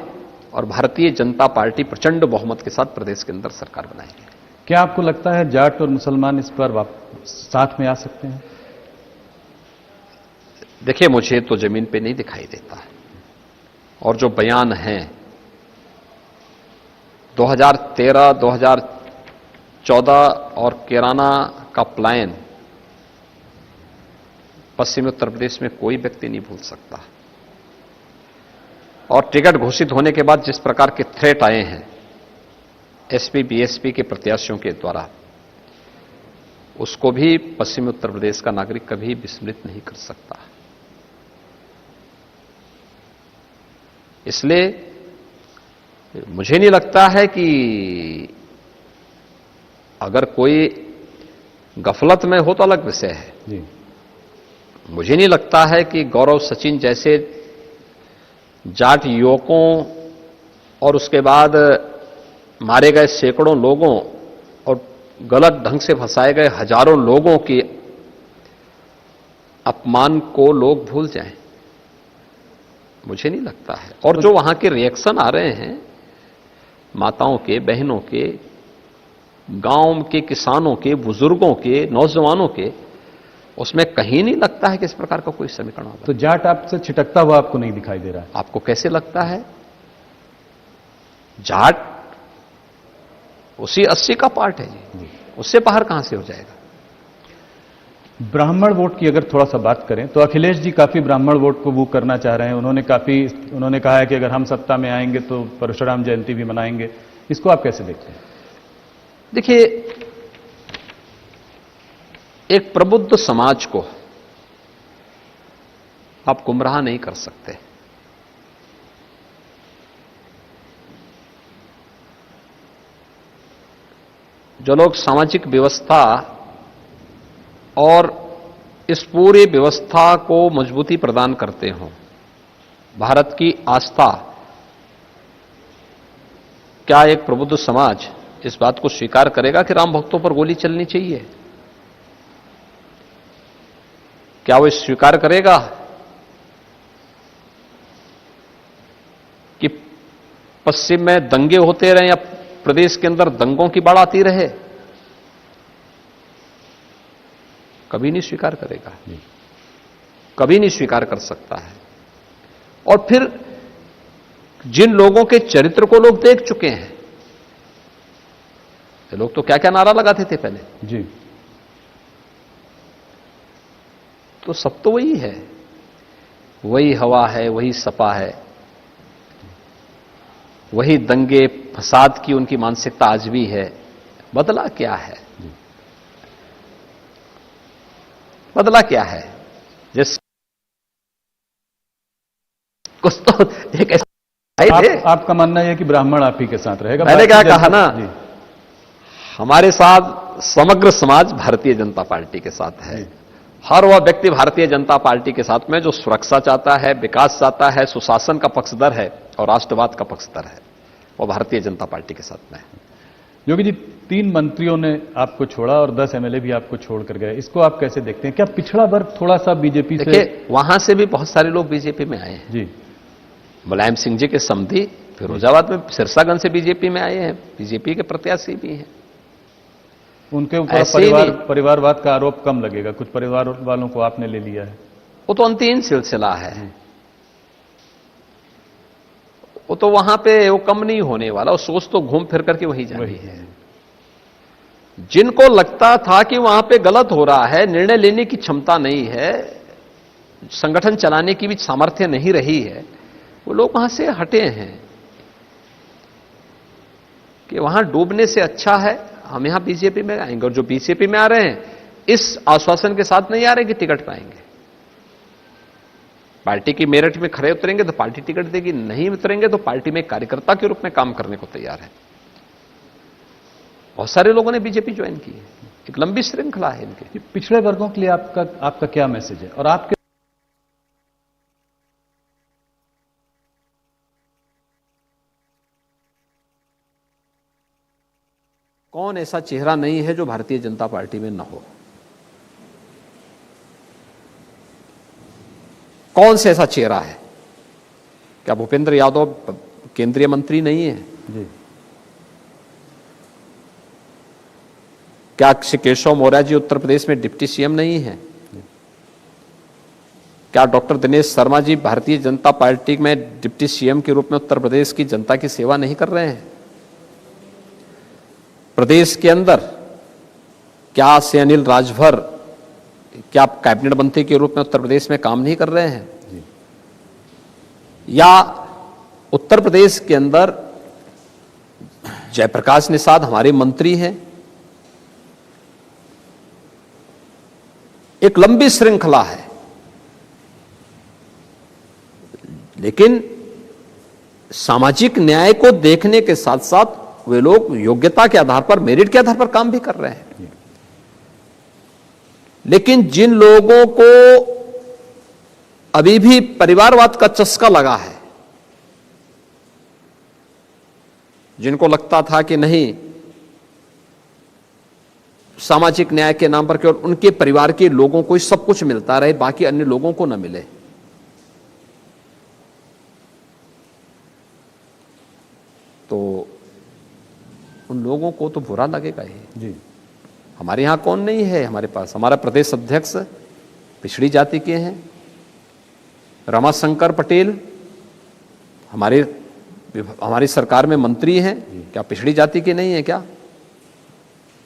और भारतीय जनता पार्टी प्रचंड बहुमत के साथ प्रदेश के अंदर सरकार बनाएगी। क्या आपको लगता है जाट और मुसलमान इस पर साथ में आ सकते हैं? देखिए, मुझे तो जमीन पे नहीं दिखाई देता है। और जो बयान हैं 2013, 2014 और कैराना का प्लान पश्चिमी उत्तर प्रदेश में कोई व्यक्ति नहीं भूल सकता। और टिकट घोषित होने के बाद जिस प्रकार के थ्रेट आए हैं एसपी बीएसपी के प्रत्याशियों के द्वारा, उसको भी पश्चिमी उत्तर प्रदेश का नागरिक कभी विस्मृत नहीं कर सकता। इसलिए मुझे नहीं लगता है कि अगर कोई गफलत में हो तो अलग विषय है जी। मुझे नहीं लगता है कि गौरव सचिन जैसे जाट युवकों और उसके बाद मारे गए सैकड़ों लोगों और गलत ढंग से फंसाए गए हजारों लोगों के अपमान को लोग भूल जाएं। मुझे नहीं लगता है। और जो वहां के रिएक्शन आ रहे हैं माताओं के, बहनों के, गांव के किसानों के, बुजुर्गों के, नौजवानों के, उसमें कहीं नहीं लगता है कि इस प्रकार का कोई समीकरण होगा। तो जाट आपसे छिटकता हुआ आपको नहीं दिखाई दे रहा है? आपको कैसे लगता है? जाट उसी 80 का पार्ट है जी। उससे बाहर कहां से हो जाएगा? ब्राह्मण वोट की अगर थोड़ा सा बात करें तो अखिलेश जी काफी ब्राह्मण वोट को वो करना चाह रहे हैं। उन्होंने कहा है कि अगर हम सत्ता में आएंगे तो परशुराम जयंती भी मनाएंगे। इसको आप कैसे देखते हैं? देखिए, एक प्रबुद्ध समाज को आप गुमराह नहीं कर सकते। जो लोग सामाजिक व्यवस्था और इस पूरी व्यवस्था को मजबूती प्रदान करते हों, भारत की आस्था क्या एक प्रबुद्ध समाज इस बात को स्वीकार करेगा कि राम भक्तों पर गोली चलनी चाहिए? क्या वो स्वीकार करेगा कि पश्चिम में दंगे होते रहे या प्रदेश के अंदर दंगों की बाढ़ आती रहे? कभी नहीं स्वीकार करेगा, कभी नहीं स्वीकार कर सकता है। और फिर जिन लोगों के चरित्र को लोग देख चुके हैं, ये लोग तो क्या क्या नारा लगाते थे पहले जी, तो सब तो वही है, वही हवा है, वही सपा है, वही दंगे फसाद की उनकी मानसिकता आज भी है। बदला क्या है? बदला क्या है? जिस कुछ तो एक ऐसा आपका मानना यह है कि ब्राह्मण आप ही के साथ रहेगा? मैंने क्या कहा ना, जी, हमारे साथ समग्र समाज भारतीय जनता पार्टी के साथ है। हर वह व्यक्ति भारतीय जनता पार्टी के साथ में जो सुरक्षा चाहता है, विकास चाहता है, सुशासन का पक्षधर है और राष्ट्रवाद का पक्षधर है, वो भारतीय जनता पार्टी के साथ में है। योगी जी, 3 मंत्रियों ने आपको छोड़ा और 10 एमएलए भी आपको छोड़कर गए, इसको आप कैसे देखते हैं? क्या पिछड़ा वर्ग थोड़ा सा बीजेपी से? देखिए, वहां से भी बहुत सारे लोग बीजेपी में आए हैं जी, मुलायम सिंह जी के समधी फिरोजाबाद में सिरसागंज से बीजेपी में आए हैं, बीजेपी के प्रत्याशी भी हैं। उनके ऊपर ऐसे ही परिवारवाद का आरोप कम लगेगा, कुछ परिवार वालों को आपने ले लिया है। वो तो अंतिम सिलसिला है, वो तो वहां पे वो कम नहीं होने वाला, वो सोच तो घूम फिर करके वही जानी है। जिनको लगता था कि वहां पे गलत हो रहा है, निर्णय लेने की क्षमता नहीं है, संगठन चलाने की भी सामर्थ्य नहीं रही है, वो लोग वहां से हटे हैं कि वहां डूबने से अच्छा है हम यहां बीजेपी में आएंगे। और जो बीजेपी में आ रहे हैं इस आश्वासन के साथ नहीं आ रहे कि टिकट पाएंगे, पार्टी की मेरिट में खड़े उतरेंगे तो पार्टी टिकट देगी, नहीं उतरेंगे तो पार्टी में कार्यकर्ता के रूप में काम करने को तैयार है। बहुत सारे लोगों ने बीजेपी ज्वाइन की है, एक लंबी श्रृंखला है इनके। पिछड़े वर्गों के लिए आपका क्या मैसेज है? और आपके कौन ऐसा चेहरा नहीं है जो भारतीय जनता पार्टी में न हो? कौन से ऐसा चेहरा है? क्या भूपेंद्र यादव केंद्रीय मंत्री नहीं है? जी, क्या श्री केशव मौर्य जी उत्तर प्रदेश में डिप्टी सीएम नहीं है? क्या डॉक्टर दिनेश शर्मा जी भारतीय जनता पार्टी में डिप्टी सीएम के रूप में उत्तर प्रदेश की जनता की सेवा नहीं कर रहे हैं? प्रदेश के अंदर क्या श्री अनिल राजभर क्या कैबिनेट मंत्री के रूप में उत्तर प्रदेश में काम नहीं कर रहे हैं? या उत्तर प्रदेश के अंदर जयप्रकाश निषाद हमारे मंत्री हैं? एक लंबी श्रृंखला है, लेकिन सामाजिक न्याय को देखने के साथ साथ वे लोग योग्यता के आधार पर, मेरिट के आधार पर काम भी कर रहे हैं। लेकिन जिन लोगों को अभी भी परिवारवाद का चस्का लगा है, जिनको लगता था कि नहीं सामाजिक न्याय के नाम पर केवल उनके परिवार के लोगों को ही सब कुछ मिलता रहे, बाकी अन्य लोगों को न मिले, तो उन लोगों को तो बुरा लगेगा ही। जी, हमारे यहां कौन नहीं है? हमारे पास हमारा प्रदेश अध्यक्ष पिछड़ी जाति के हैं, रमाशंकर पटेल हमारी सरकार में मंत्री हैं, क्या पिछड़ी जाति के नहीं है क्या?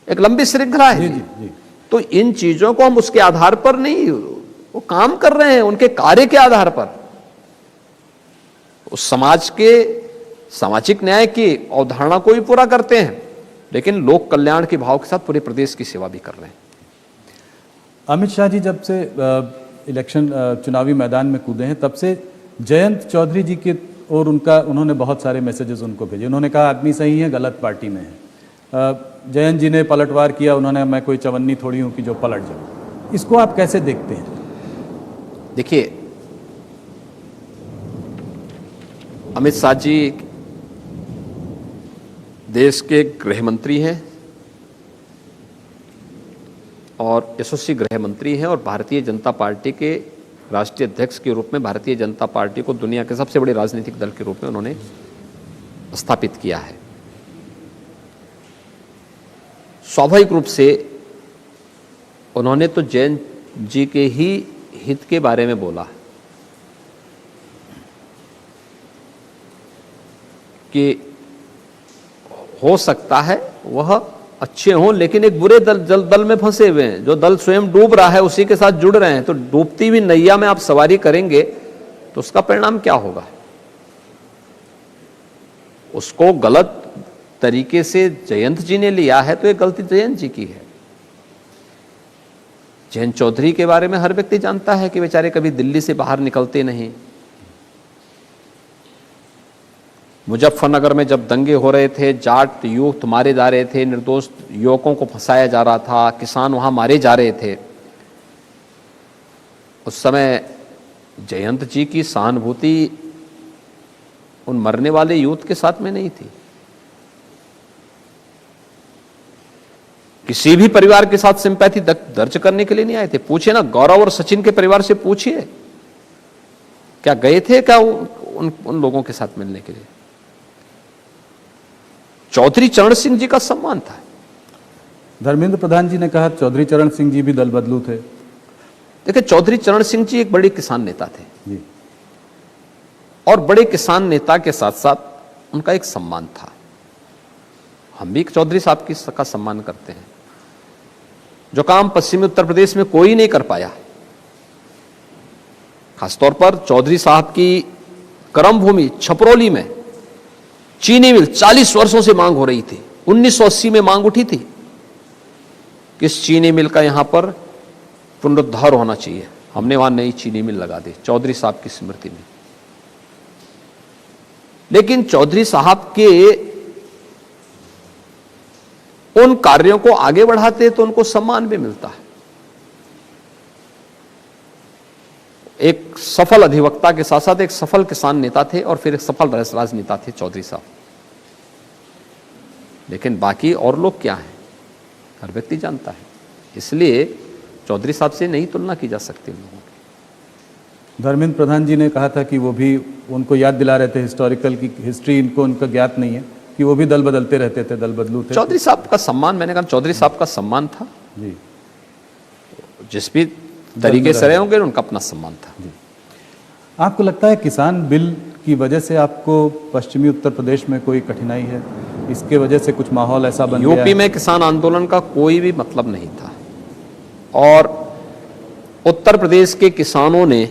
एक लंबी श्रृंखला है। जी, जी, जी। तो इन चीजों को हम उसके आधार पर नहीं, वो काम कर रहे हैं उनके कार्य के आधार पर, उस समाज के सामाजिक न्याय की अवधारणा को भी पूरा करते हैं, लेकिन लोक कल्याण के भाव के साथ पूरे प्रदेश की सेवा भी कर रहे हैं। अमित शाह जी जब से इलेक्शन चुनावी मैदान में कूदे हैं, तब से जयंत चौधरी जी के और उन्होंने बहुत सारे मैसेजेस उनको भेजे। उन्होंने कहा आदमी सही है, गलत पार्टी में है। जयंत जी ने पलटवार किया, उन्होंने मैं कोई चवन्नी थोड़ी हूं कि जो पलट जाऊं। इसको आप कैसे देखते हैं? देखिए, अमित शाह जी देश के गृह मंत्री हैं और यशस्वी गृह मंत्री हैं और भारतीय जनता पार्टी के राष्ट्रीय अध्यक्ष के रूप में भारतीय जनता पार्टी को दुनिया के सबसे बड़े राजनीतिक दल के रूप में उन्होंने स्थापित किया है। स्वाभाविक रूप से उन्होंने तो जैन जी के ही हित के बारे में बोला कि हो सकता है वह अच्छे हों लेकिन एक बुरे दल में फंसे हुए हैं, जो दल स्वयं डूब रहा है उसी के साथ जुड़ रहे हैं, तो डूबती हुई नैया में आप सवारी करेंगे तो उसका परिणाम क्या होगा। उसको गलत तरीके से जयंत जी ने लिया है तो ये गलती जयंत जी की है। जयंत चौधरी के बारे में हर व्यक्ति जानता है कि बेचारे कभी दिल्ली से बाहर निकलते नहीं। मुजफ्फरनगर में जब दंगे हो रहे थे, जाट युवक मारे जा रहे थे, निर्दोष युवकों को फंसाया जा रहा था, किसान वहां मारे जा रहे थे, उस समय जयंत जी की सहानुभूति उन मरने वाले यूथ के साथ में नहीं थी। किसी भी परिवार के साथ सिंपैथी दर्ज करने के लिए नहीं आए थे। पूछिए ना, गौरव और सचिन के परिवार से पूछिए, क्या गए थे क्या उन लोगों के साथ मिलने के लिए। चौधरी चरण सिंह जी का सम्मान था। धर्मेंद्र प्रधान जी ने कहा चौधरी चरण सिंह जी भी दल बदलू थे। देखिए, चौधरी चरण सिंह जी एक बड़े किसान नेता थे जी। और बड़े किसान नेता के साथ साथ उनका एक सम्मान था। हम भी चौधरी साहब का सम्मान करते हैं। जो काम पश्चिमी उत्तर प्रदेश में कोई नहीं कर पाया, खासतौर पर चौधरी साहब की कर्म भूमि छपरौली में चीनी मिल 40 वर्षों से मांग हो रही थी। 1980 में मांग उठी थी कि इस चीनी मिल का यहां पर पुनरुद्धार होना चाहिए। हमने वहां नई चीनी मिल लगा दी चौधरी साहब की स्मृति में। लेकिन चौधरी साहब के उन कार्यों को आगे बढ़ाते तो उनको सम्मान भी मिलता है। एक सफल अधिवक्ता के साथ साथ एक सफल किसान नेता थे और फिर एक सफल राजनेता थे चौधरी साहब। लेकिन बाकी और लोग क्या हैं, हर व्यक्ति जानता है। इसलिए चौधरी साहब से नहीं तुलना की जा सकती उन लोगों की। धर्मेंद्र प्रधान जी ने कहा था कि वो भी उनको याद दिला रहे थे हिस्टोरिकल की हिस्ट्री इनको उनका ज्ञात नहीं है कि वो भी दल बदलते रहते थे, दल बदलू थे। चौधरी साहब का सम्मान, मैंने कहा चौधरी साहब का सम्मान था जी। जिस भी तरीके से रहे होंगे उनका अपना सम्मान था जी। आपको लगता है किसान बिल की वजह से आपको पश्चिमी उत्तर प्रदेश में कोई कठिनाई है? इसके वजह से कुछ माहौल ऐसा बन गया है? यूपी में किसान आंदोलन का कोई भी मतलब नहीं था और उत्तर प्रदेश के किसानों ने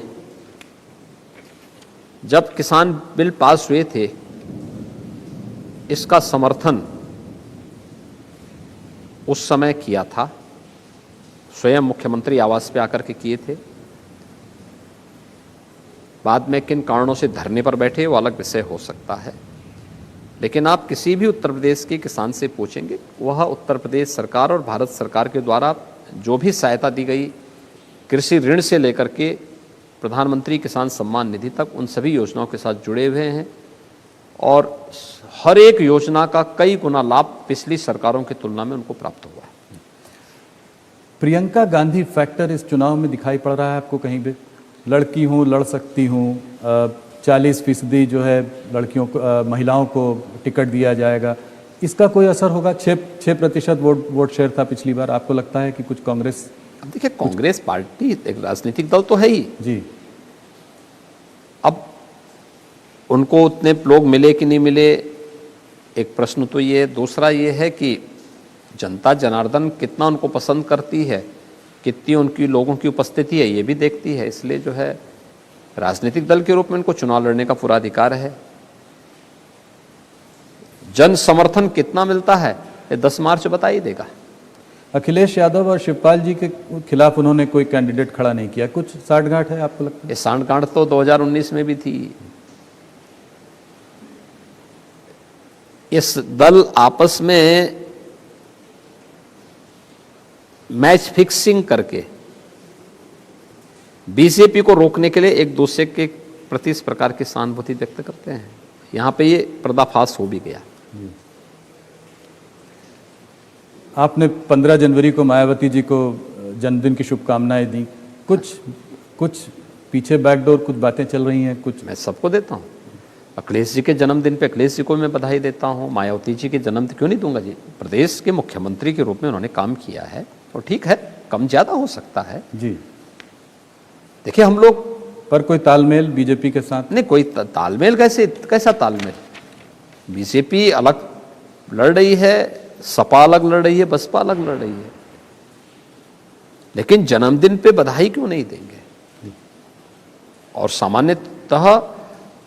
जब किसान बिल पास हुए थे इसका समर्थन उस समय किया था। स्वयं मुख्यमंत्री आवास पे आकर के किए थे। बाद में किन कारणों से धरने पर बैठे वो अलग विषय हो सकता है। लेकिन आप किसी भी उत्तर प्रदेश के किसान से पूछेंगे, वह उत्तर प्रदेश सरकार और भारत सरकार के द्वारा जो भी सहायता दी गई, कृषि ऋण से लेकर के प्रधानमंत्री किसान सम्मान निधि तक, उन सभी योजनाओं के साथ जुड़े हुए हैं और हर एक योजना का कई गुना लाभ पिछली सरकारों की तुलना में उनको प्राप्त हुआ है। प्रियंका गांधी फैक्टर इस चुनाव में दिखाई पड़ रहा है आपको कहीं भी? लड़की हूँ, लड़ सकती हूँ, 40% जो है लड़कियों को, महिलाओं को टिकट दिया जाएगा, इसका कोई असर होगा? 6% वोट शेयर था पिछली बार। आपको लगता है कि कुछ कांग्रेस? अब देखिए, कांग्रेस पार्टी एक राजनीतिक दल तो है ही जी। अब उनको उतने लोग मिले कि नहीं मिले, एक प्रश्न तो ये। दूसरा ये है कि जनता जनार्दन कितना उनको पसंद करती है, कितनी उनकी लोगों की उपस्थिति है, ये भी देखती है। इसलिए जो है राजनीतिक दल के रूप में इनको चुनाव लड़ने का पूरा अधिकार है। जन समर्थन कितना मिलता है ये 10 मार्च बता ही देगा। अखिलेश यादव और शिवपाल जी के खिलाफ उन्होंने कोई कैंडिडेट खड़ा नहीं किया, कुछ साठगांठ है आपको लगता है? ये सांठगांठ तो 2019 में भी थी। इस दल आपस में मैच फिक्सिंग करके बीजेपी को रोकने के लिए एक दूसरे के प्रति इस प्रकार की सहानुभूति व्यक्त करते हैं। यहां पे ये पर्दाफाश हो भी गया। आपने 15 जनवरी को मायावती जी को जन्मदिन की शुभकामनाएं दी, कुछ पीछे बैकडोर कुछ बातें चल रही हैं कुछ? मैं सबको देता हूँ। अखिलेश जी के जन्मदिन पे अखिलेश जी को मैं बधाई देता हूँ, मायावती जी के जन्मदिन क्यों नहीं दूंगा जी? प्रदेश के मुख्यमंत्री के रूप में उन्होंने काम किया है और ठीक है, कम ज्यादा हो सकता है जी। देखिए हम लोग पर कोई तालमेल बीजेपी के साथ नहीं, कोई तालमेल कैसा तालमेल? बीजेपी अलग लड़ रही है, सपा अलग लड़ रही है, बसपा अलग लड़ रही है, लेकिन जन्मदिन पे बधाई क्यों नहीं देंगे? और सामान्यतः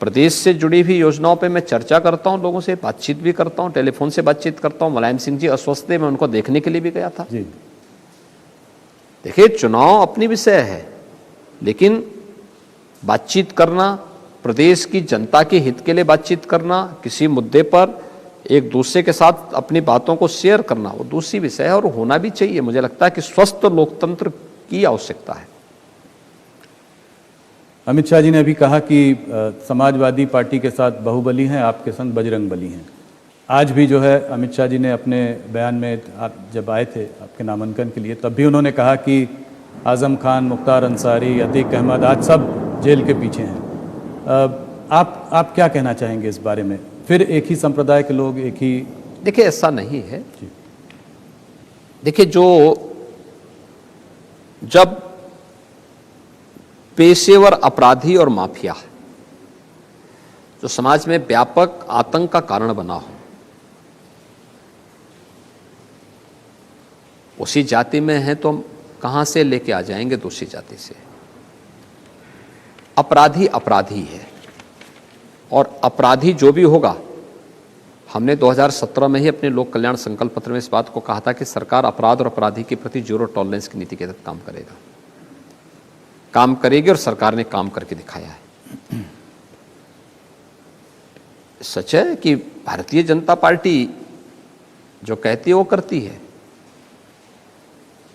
प्रदेश से जुड़ी हुई योजनाओं पे मैं चर्चा करता हूं, लोगों से बातचीत भी करता हूं, टेलीफोन से बातचीत करता हूं। मुलायम सिंह जी अस्वस्थ थे, मैं उनको देखने के लिए भी गया था जी। देखिए चुनाव अपनी विषय है, लेकिन बातचीत करना, प्रदेश की जनता के हित के लिए बातचीत करना, किसी मुद्दे पर एक दूसरे के साथ अपनी बातों को शेयर करना, वो दूसरी विषय है और होना भी चाहिए। मुझे लगता है कि स्वस्थ लोकतंत्र की आवश्यकता है। अमित शाह जी ने अभी कहा कि समाजवादी पार्टी के साथ बाहुबली हैं, आपके संग बजरंगबली हैं। आज भी जो है अमित शाह जी ने अपने बयान में, आप जब आए थे आपके नामांकन के लिए, तब भी उन्होंने कहा कि आजम खान, मुख्तार अंसारी, अतीक अहमद आज सब जेल के पीछे हैं। आप क्या कहना चाहेंगे इस बारे में? फिर एक ही संप्रदाय के लोग, एक ही? देखिए ऐसा नहीं है। देखिए जब पेशेवर अपराधी और माफिया जो समाज में व्यापक आतंक का कारण बना हो, उसी जाति में है तो हम कहां से लेके आ जाएंगे दूसरी जाति से? अपराधी अपराधी है और अपराधी जो भी होगा, हमने 2017 में ही अपने लोक कल्याण संकल्प पत्र में इस बात को कहा था कि सरकार अपराध और अपराधी के प्रति जीरो टॉलरेंस की नीति के तहत काम करेगी और सरकार ने काम करके दिखाया है। सच है कि भारतीय जनता पार्टी जो कहती है वो करती है।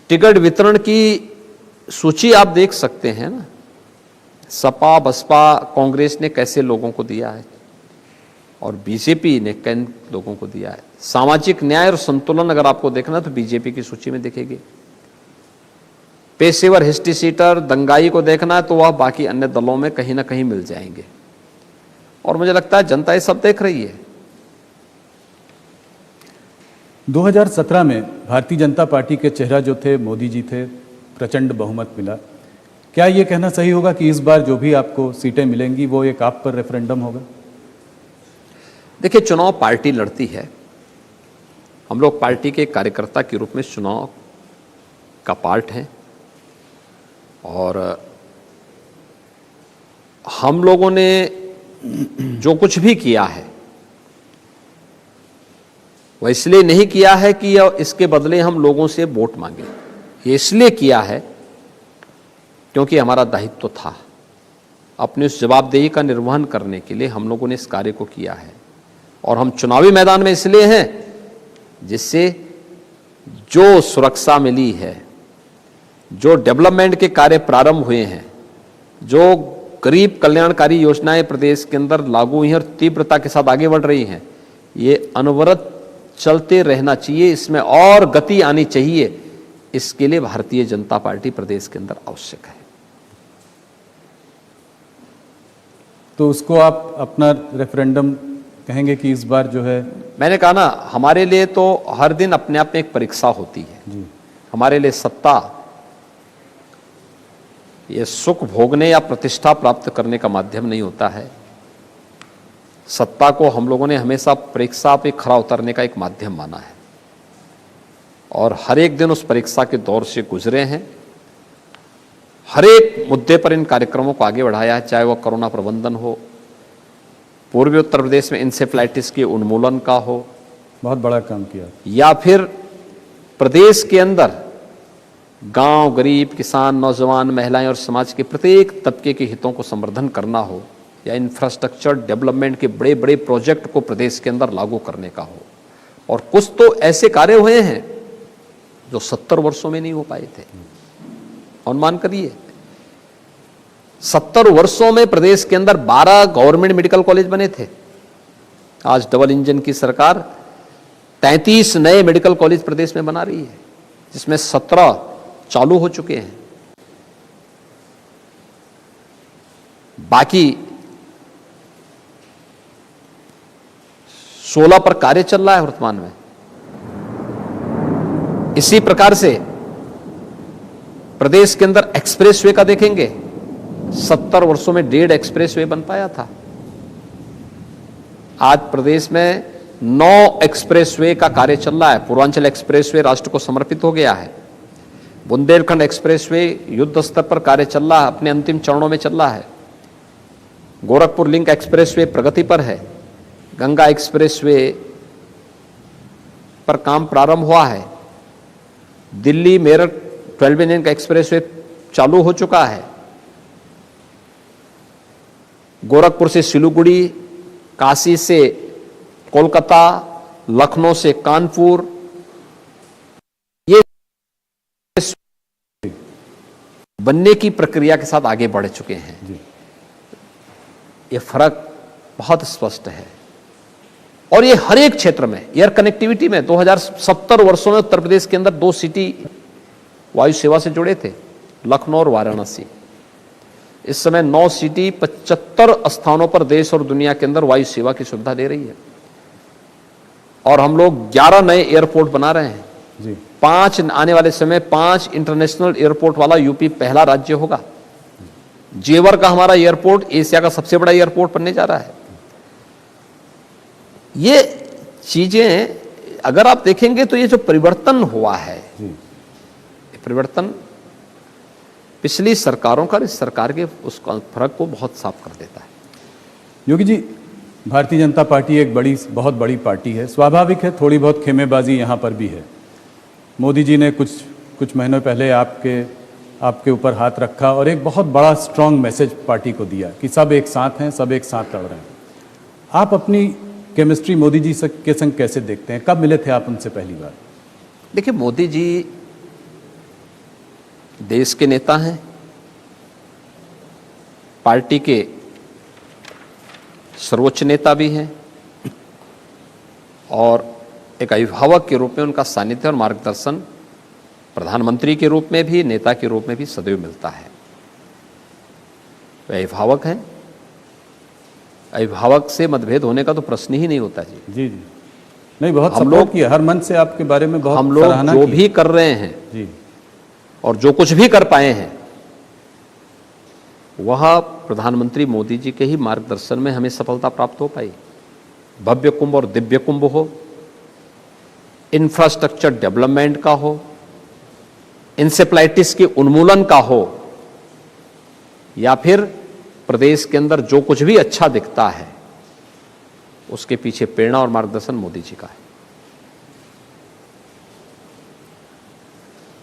टिकट वितरण की सूची आप देख सकते हैं ना, सपा, बसपा, कांग्रेस ने कैसे लोगों को दिया है और बीजेपी ने कैन लोगों को दिया है। सामाजिक न्याय और संतुलन अगर आपको देखना तो बीजेपी की सूची में दिखेगी। पेशेवर हिस्ट्री सीटर, दंगाई को देखना है तो वह बाकी अन्य दलों में कहीं ना कहीं मिल जाएंगे और मुझे लगता है जनता ये सब देख रही है। 2017 में भारतीय जनता पार्टी के चेहरा जो थे मोदी जी थे, प्रचंड बहुमत मिला। क्या ये कहना सही होगा कि इस बार जो भी आपको सीटें मिलेंगी वो एक आप पर रेफरेंडम होगा? देखिए चुनाव पार्टी लड़ती है, हम लोग पार्टी के कार्यकर्ता के रूप में चुनाव का पार्ट हैं और हम लोगों ने जो कुछ भी किया है वह इसलिए नहीं किया है कि इसके बदले हम लोगों से वोट मांगे। ये इसलिए किया है क्योंकि हमारा दायित्व था, अपनी उस जवाबदेही का निर्वहन करने के लिए हम लोगों ने इस कार्य को किया है। और हम चुनावी मैदान में इसलिए हैं जिससे जो सुरक्षा मिली है, जो डेवलपमेंट के कार्य प्रारंभ हुए हैं, जो गरीब कल्याणकारी योजनाएं प्रदेश के अंदर लागू हुई हैं और तीव्रता के साथ आगे बढ़ रही हैं, ये अनवरत चलते रहना चाहिए, इसमें और गति आनी चाहिए। इसके लिए भारतीय जनता पार्टी प्रदेश के अंदर आवश्यक है। तो उसको आप अपना रेफरेंडम कहेंगे कि इस बार जो है? मैंने कहा ना, हमारे लिए तो हर दिन अपने आप में एक परीक्षा होती है जी। हमारे लिए सत्ता ये सुख भोगने या प्रतिष्ठा प्राप्त करने का माध्यम नहीं होता है। सत्ता को हम लोगों ने हमेशा परीक्षा पे खरा उतरने का एक माध्यम माना है और हर एक दिन उस परीक्षा के दौर से गुजरे हैं। हर एक मुद्दे पर इन कार्यक्रमों को आगे बढ़ाया है, चाहे वह कोरोना प्रबंधन हो, पूर्वी उत्तर प्रदेश में इंसेफ्लाइटिस के उन्मूलन का हो, बहुत बड़ा काम किया, या फिर प्रदेश के अंदर गांव, गरीब, किसान, नौजवान, महिलाएं और समाज के प्रत्येक तबके के हितों को संवर्धन करना हो, या इंफ्रास्ट्रक्चर डेवलपमेंट के बड़े बड़े प्रोजेक्ट को प्रदेश के अंदर लागू करने का हो। और कुछ तो ऐसे कार्य हुए हैं जो 70 वर्षों में नहीं हो पाए थे। अनुमान करिए, 70 वर्षों में प्रदेश के अंदर 12 गवर्नमेंट मेडिकल कॉलेज बने थे। आज डबल इंजन की सरकार 33 नए मेडिकल कॉलेज प्रदेश में बना रही है, जिसमें 17 चालू हो चुके हैं। बाकी 16 पर कार्य चल रहा है वर्तमान में। इसी प्रकार से प्रदेश के अंदर एक्सप्रेसवे का देखेंगे, 70 वर्षों में 1.5 एक्सप्रेसवे बन पाया था। आज प्रदेश में 9 एक्सप्रेसवे का कार्य चल रहा है। पूर्वांचल एक्सप्रेसवे राष्ट्र को समर्पित हो गया है। बुंदेलखंड एक्सप्रेसवे युद्ध स्तर पर कार्य चल रहा है, अपने अंतिम चरणों में चल रहा है। गोरखपुर लिंक एक्सप्रेसवे प्रगति पर है। गंगा एक्सप्रेसवे पर काम प्रारंभ हुआ है। दिल्ली मेरठ 12 लेन का एक्सप्रेसवे चालू हो चुका है। गोरखपुर से सिलीगुड़ी, काशी से कोलकाता, लखनऊ से कानपुर, ये बनने की प्रक्रिया के साथ आगे बढ़ चुके हैं। ये फर्क बहुत स्पष्ट है और ये हर एक क्षेत्र में, एयर कनेक्टिविटी में 2070 वर्षों में उत्तर प्रदेश के अंदर 2 सिटी वायु सेवा से जुड़े थे, लखनऊ और वाराणसी। इस समय 9 सिटी 75 स्थानों पर देश और दुनिया के अंदर वायु सेवा की सुविधा दे रही है। और हम लोग 11 नए एयरपोर्ट बना रहे हैं जी। 5 आने वाले समय 5 इंटरनेशनल एयरपोर्ट वाला यूपी पहला राज्य होगा। जेवर का हमारा एयरपोर्ट एशिया का सबसे बड़ा एयरपोर्ट बनने जा रहा है। ये चीजें अगर आप देखेंगे तो ये जो परिवर्तन हुआ है, ये परिवर्तन पिछली सरकारों का इस सरकार के उस फर्क को बहुत साफ कर देता है। योगी जी, भारतीय जनता पार्टी एक बहुत बड़ी पार्टी है। स्वाभाविक है थोड़ी बहुत खेमेबाजी यहाँ पर भी है। मोदी जी ने कुछ महीनों पहले आपके ऊपर हाथ रखा और एक बहुत बड़ा स्ट्रांग मैसेज पार्टी को दिया कि सब एक साथ हैं, सब एक साथ लड़ रहे हैं। आप अपनी केमिस्ट्री मोदी जी के संग कैसे देखते हैं? कब मिले थे आप उनसे पहली बार? देखिए, मोदी जी देश के नेता हैं, पार्टी के सर्वोच्च नेता भी हैं और एक अभिभावक के रूप में उनका सानिध्य और मार्गदर्शन प्रधानमंत्री के रूप में भी, नेता के रूप में भी सदैव मिलता है। वे अभिभावक हैं। अभिभावक से मतभेद होने का तो प्रश्न ही नहीं होता जी। जी जी, नहीं, बहुत हम लोग किया, हर मन से आपके बारे में बहुत हम लोग जो भी कर रहे हैं जी और जो कुछ भी कर पाए हैं वह प्रधानमंत्री मोदी जी के ही मार्गदर्शन में हमें सफलता प्राप्त हो पाई। भव्य कुंभ और दिव्य कुंभ हो, इंफ्रास्ट्रक्चर डेवलपमेंट का हो, इंसेफ्लाइटिस के उन्मूलन का हो, या फिर प्रदेश के अंदर जो कुछ भी अच्छा दिखता है उसके पीछे प्रेरणा और मार्गदर्शन मोदी जी का है।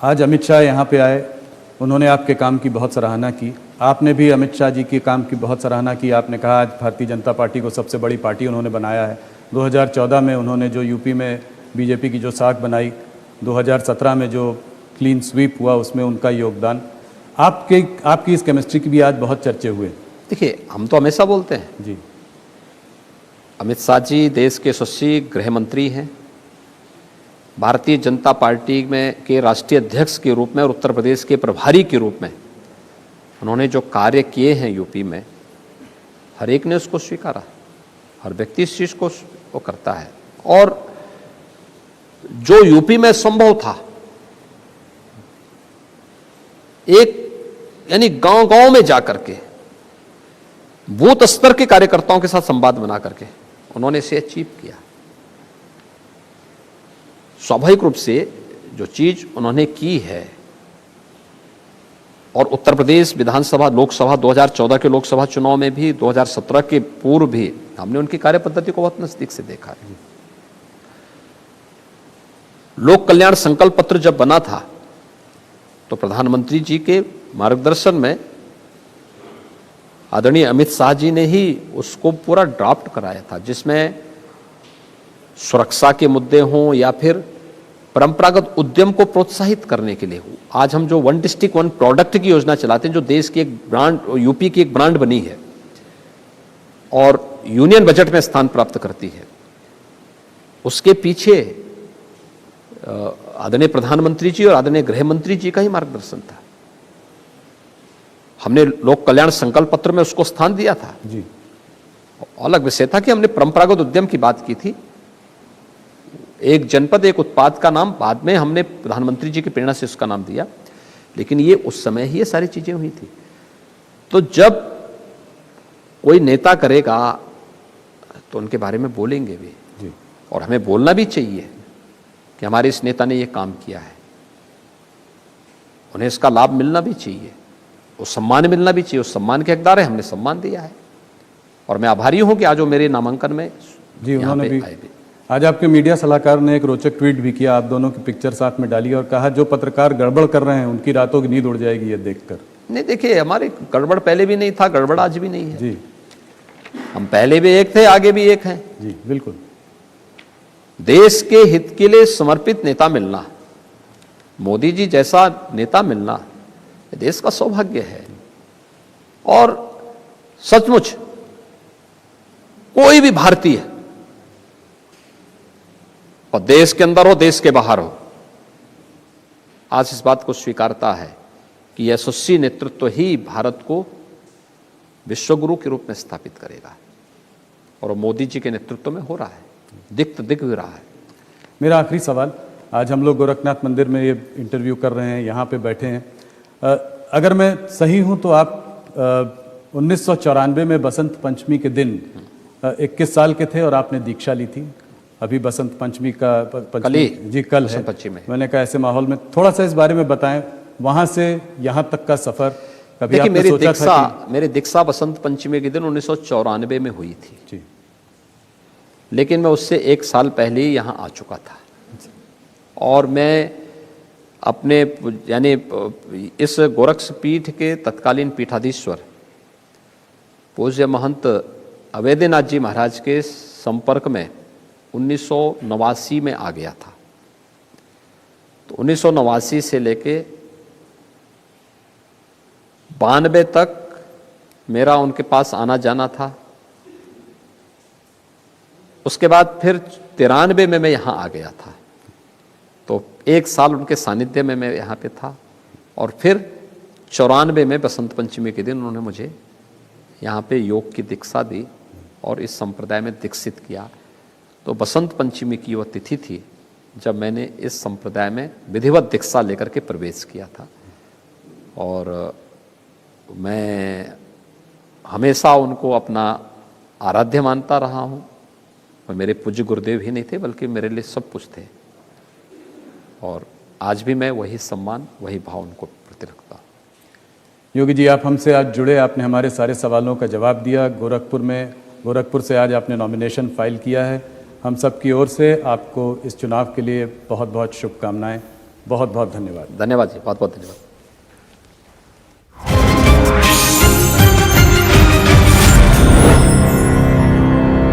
आज अमित शाह यहाँ पे आए, उन्होंने आपके काम की बहुत सराहना की। आपने भी अमित शाह जी के काम की बहुत सराहना की। आपने कहा आज भारतीय जनता पार्टी को सबसे बड़ी पार्टी उन्होंने बनाया है। 2014 में उन्होंने जो यूपी में बीजेपी की जो साख बनाई, 2017 में जो क्लीन स्वीप हुआ उसमें उनका योगदान, आपकी इस केमिस्ट्री की भी आज बहुत चर्चे हुए। देखिए, हम तो हमेशा बोलते हैं जी, अमित शाह जी देश के यशस्वी गृह मंत्री हैं, भारतीय जनता पार्टी में के राष्ट्रीय अध्यक्ष के रूप में और उत्तर प्रदेश के प्रभारी के रूप में उन्होंने जो कार्य किए हैं यूपी में, हर एक ने उसको स्वीकारा। हर व्यक्ति इस चीज को वो करता है। और जो यूपी में संभव था, एक यानी गांव-गांव में जाकर के बूथ स्तर के कार्यकर्ताओं के साथ संवाद बना करके उन्होंने इसे अचीव किया। स्वाभाविक रूप से जो चीज उन्होंने की है, और उत्तर प्रदेश विधानसभा लोकसभा 2014 के लोकसभा चुनाव में भी, 2017 के पूर्व भी हमने उनकी कार्य पद्धति को बहुत नजदीक से देखा है। लोक कल्याण संकल्प पत्र जब बना था तो प्रधानमंत्री जी के मार्गदर्शन में आदरणीय अमित शाह जी ने ही उसको पूरा ड्राफ्ट कराया था, जिसमें सुरक्षा के मुद्दे हों या फिर परंपरागत उद्यम को प्रोत्साहित करने के लिए हो। आज हम जो 1 डिस्ट्रिक्ट 1 प्रोडक्ट की योजना चलाते हैं, जो देश की एक ब्रांड, यूपी की एक ब्रांड बनी है और यूनियन बजट में स्थान प्राप्त करती है, उसके पीछे आदरणीय प्रधानमंत्री जी और आदरणीय गृह मंत्री जी का ही मार्गदर्शन था। हमने लोक कल्याण संकल्प पत्र में उसको स्थान दिया था। जी, अलग विषय था कि हमने परंपरागत उद्यम की बात की थी। एक जनपद एक उत्पाद का नाम बाद में हमने प्रधानमंत्री जी की प्रेरणा से उसका नाम दिया, लेकिन ये उस समय ही ये सारी चीजें हुई थी। तो जब कोई नेता करेगा तो उनके बारे में बोलेंगे भी, जी, और हमें बोलना भी चाहिए कि हमारे इस नेता ने ये काम किया है। उन्हें इसका लाभ मिलना भी चाहिए, वो सम्मान मिलना भी चाहिए। उस सम्मान के हकदार है, हमने सम्मान दिया है और मैं आभारी हूं कि आज वो मेरे नामांकन में जी, यहाँ उन्होंने पे भी आए भी। आज आपके मीडिया सलाहकार ने एक रोचक ट्वीट भी किया, आप दोनों की पिक्चर साथ में डाली और कहा जो पत्रकार गड़बड़ कर रहे हैं उनकी रातों की नींद उड़ जाएगी ये देखकर। नहीं, देखिए, हमारे गड़बड़ पहले भी नहीं था, गड़बड़ आज भी नहीं है। जी, हम पहले भी एक थे, आगे भी एक हैं। जी, बिल्कुल। देश के हित के लिए समर्पित नेता मिलना, मोदी जी जैसा नेता मिलना देश का सौभाग्य है। और सचमुच कोई भी भारतीय, और देश के अंदर हो देश के बाहर हो, आज इस बात को स्वीकारता है कि यशस्वी नेतृत्व ही भारत को विश्वगुरु के रूप में स्थापित करेगा, और वो मोदी जी के नेतृत्व में हो रहा है, दिख भी रहा है। मेरा आखिरी सवाल, आज हम लोग गोरखनाथ मंदिर में ये इंटरव्यू कर रहे हैं, यहाँ पे बैठे हैं। अगर मैं सही हूँ तो आप 1994 में बसंत पंचमी के दिन 21 साल के थे और आपने दीक्षा ली थी। अभी बसंत पंचमी का जी कल है। मैंने कहा ऐसे माहौल में थोड़ा सा इस बारे में बताएं, वहां से यहाँ तक का सफर कभी आपने सोचा था कि... मेरी दीक्षा बसंत पंचमी के दिन 1994 में हुई थी जी, लेकिन मैं उससे 1 साल पहले ही यहाँ आ चुका था। और मैं अपने यानी इस गोरक्ष पीठ के तत्कालीन पीठाधीश्वर पूज्य महंत अवैधनाथ जी महाराज के संपर्क में 1989 में आ गया था। तो 1989 से लेके 92 तक मेरा उनके पास आना जाना था। उसके बाद फिर 93 में मैं यहाँ आ गया था, तो 1 साल उनके सानिध्य में मैं यहाँ पे था। और फिर 94 में बसंत पंचमी के दिन उन्होंने मुझे यहाँ पे योग की दीक्षा दी और इस संप्रदाय में दीक्षित किया। तो बसंत पंचमी की वह तिथि थी जब मैंने इस संप्रदाय में विधिवत दीक्षा लेकर के प्रवेश किया था। और मैं हमेशा उनको अपना आराध्य मानता रहा हूँ। और मेरे पूज्य गुरुदेव ही नहीं थे, बल्कि मेरे लिए सब कुछ थे। और आज भी मैं वही सम्मान, वही भाव उनको प्रति रखता हूँ। योगी जी, आप हमसे आज जुड़े, आपने हमारे सारे सवालों का जवाब दिया। गोरखपुर से आज आपने नॉमिनेशन फाइल किया है। हम सब की ओर से आपको इस चुनाव के लिए बहुत बहुत शुभकामनाएं। बहुत बहुत धन्यवाद। धन्यवाद जी, बहुत बहुत धन्यवाद।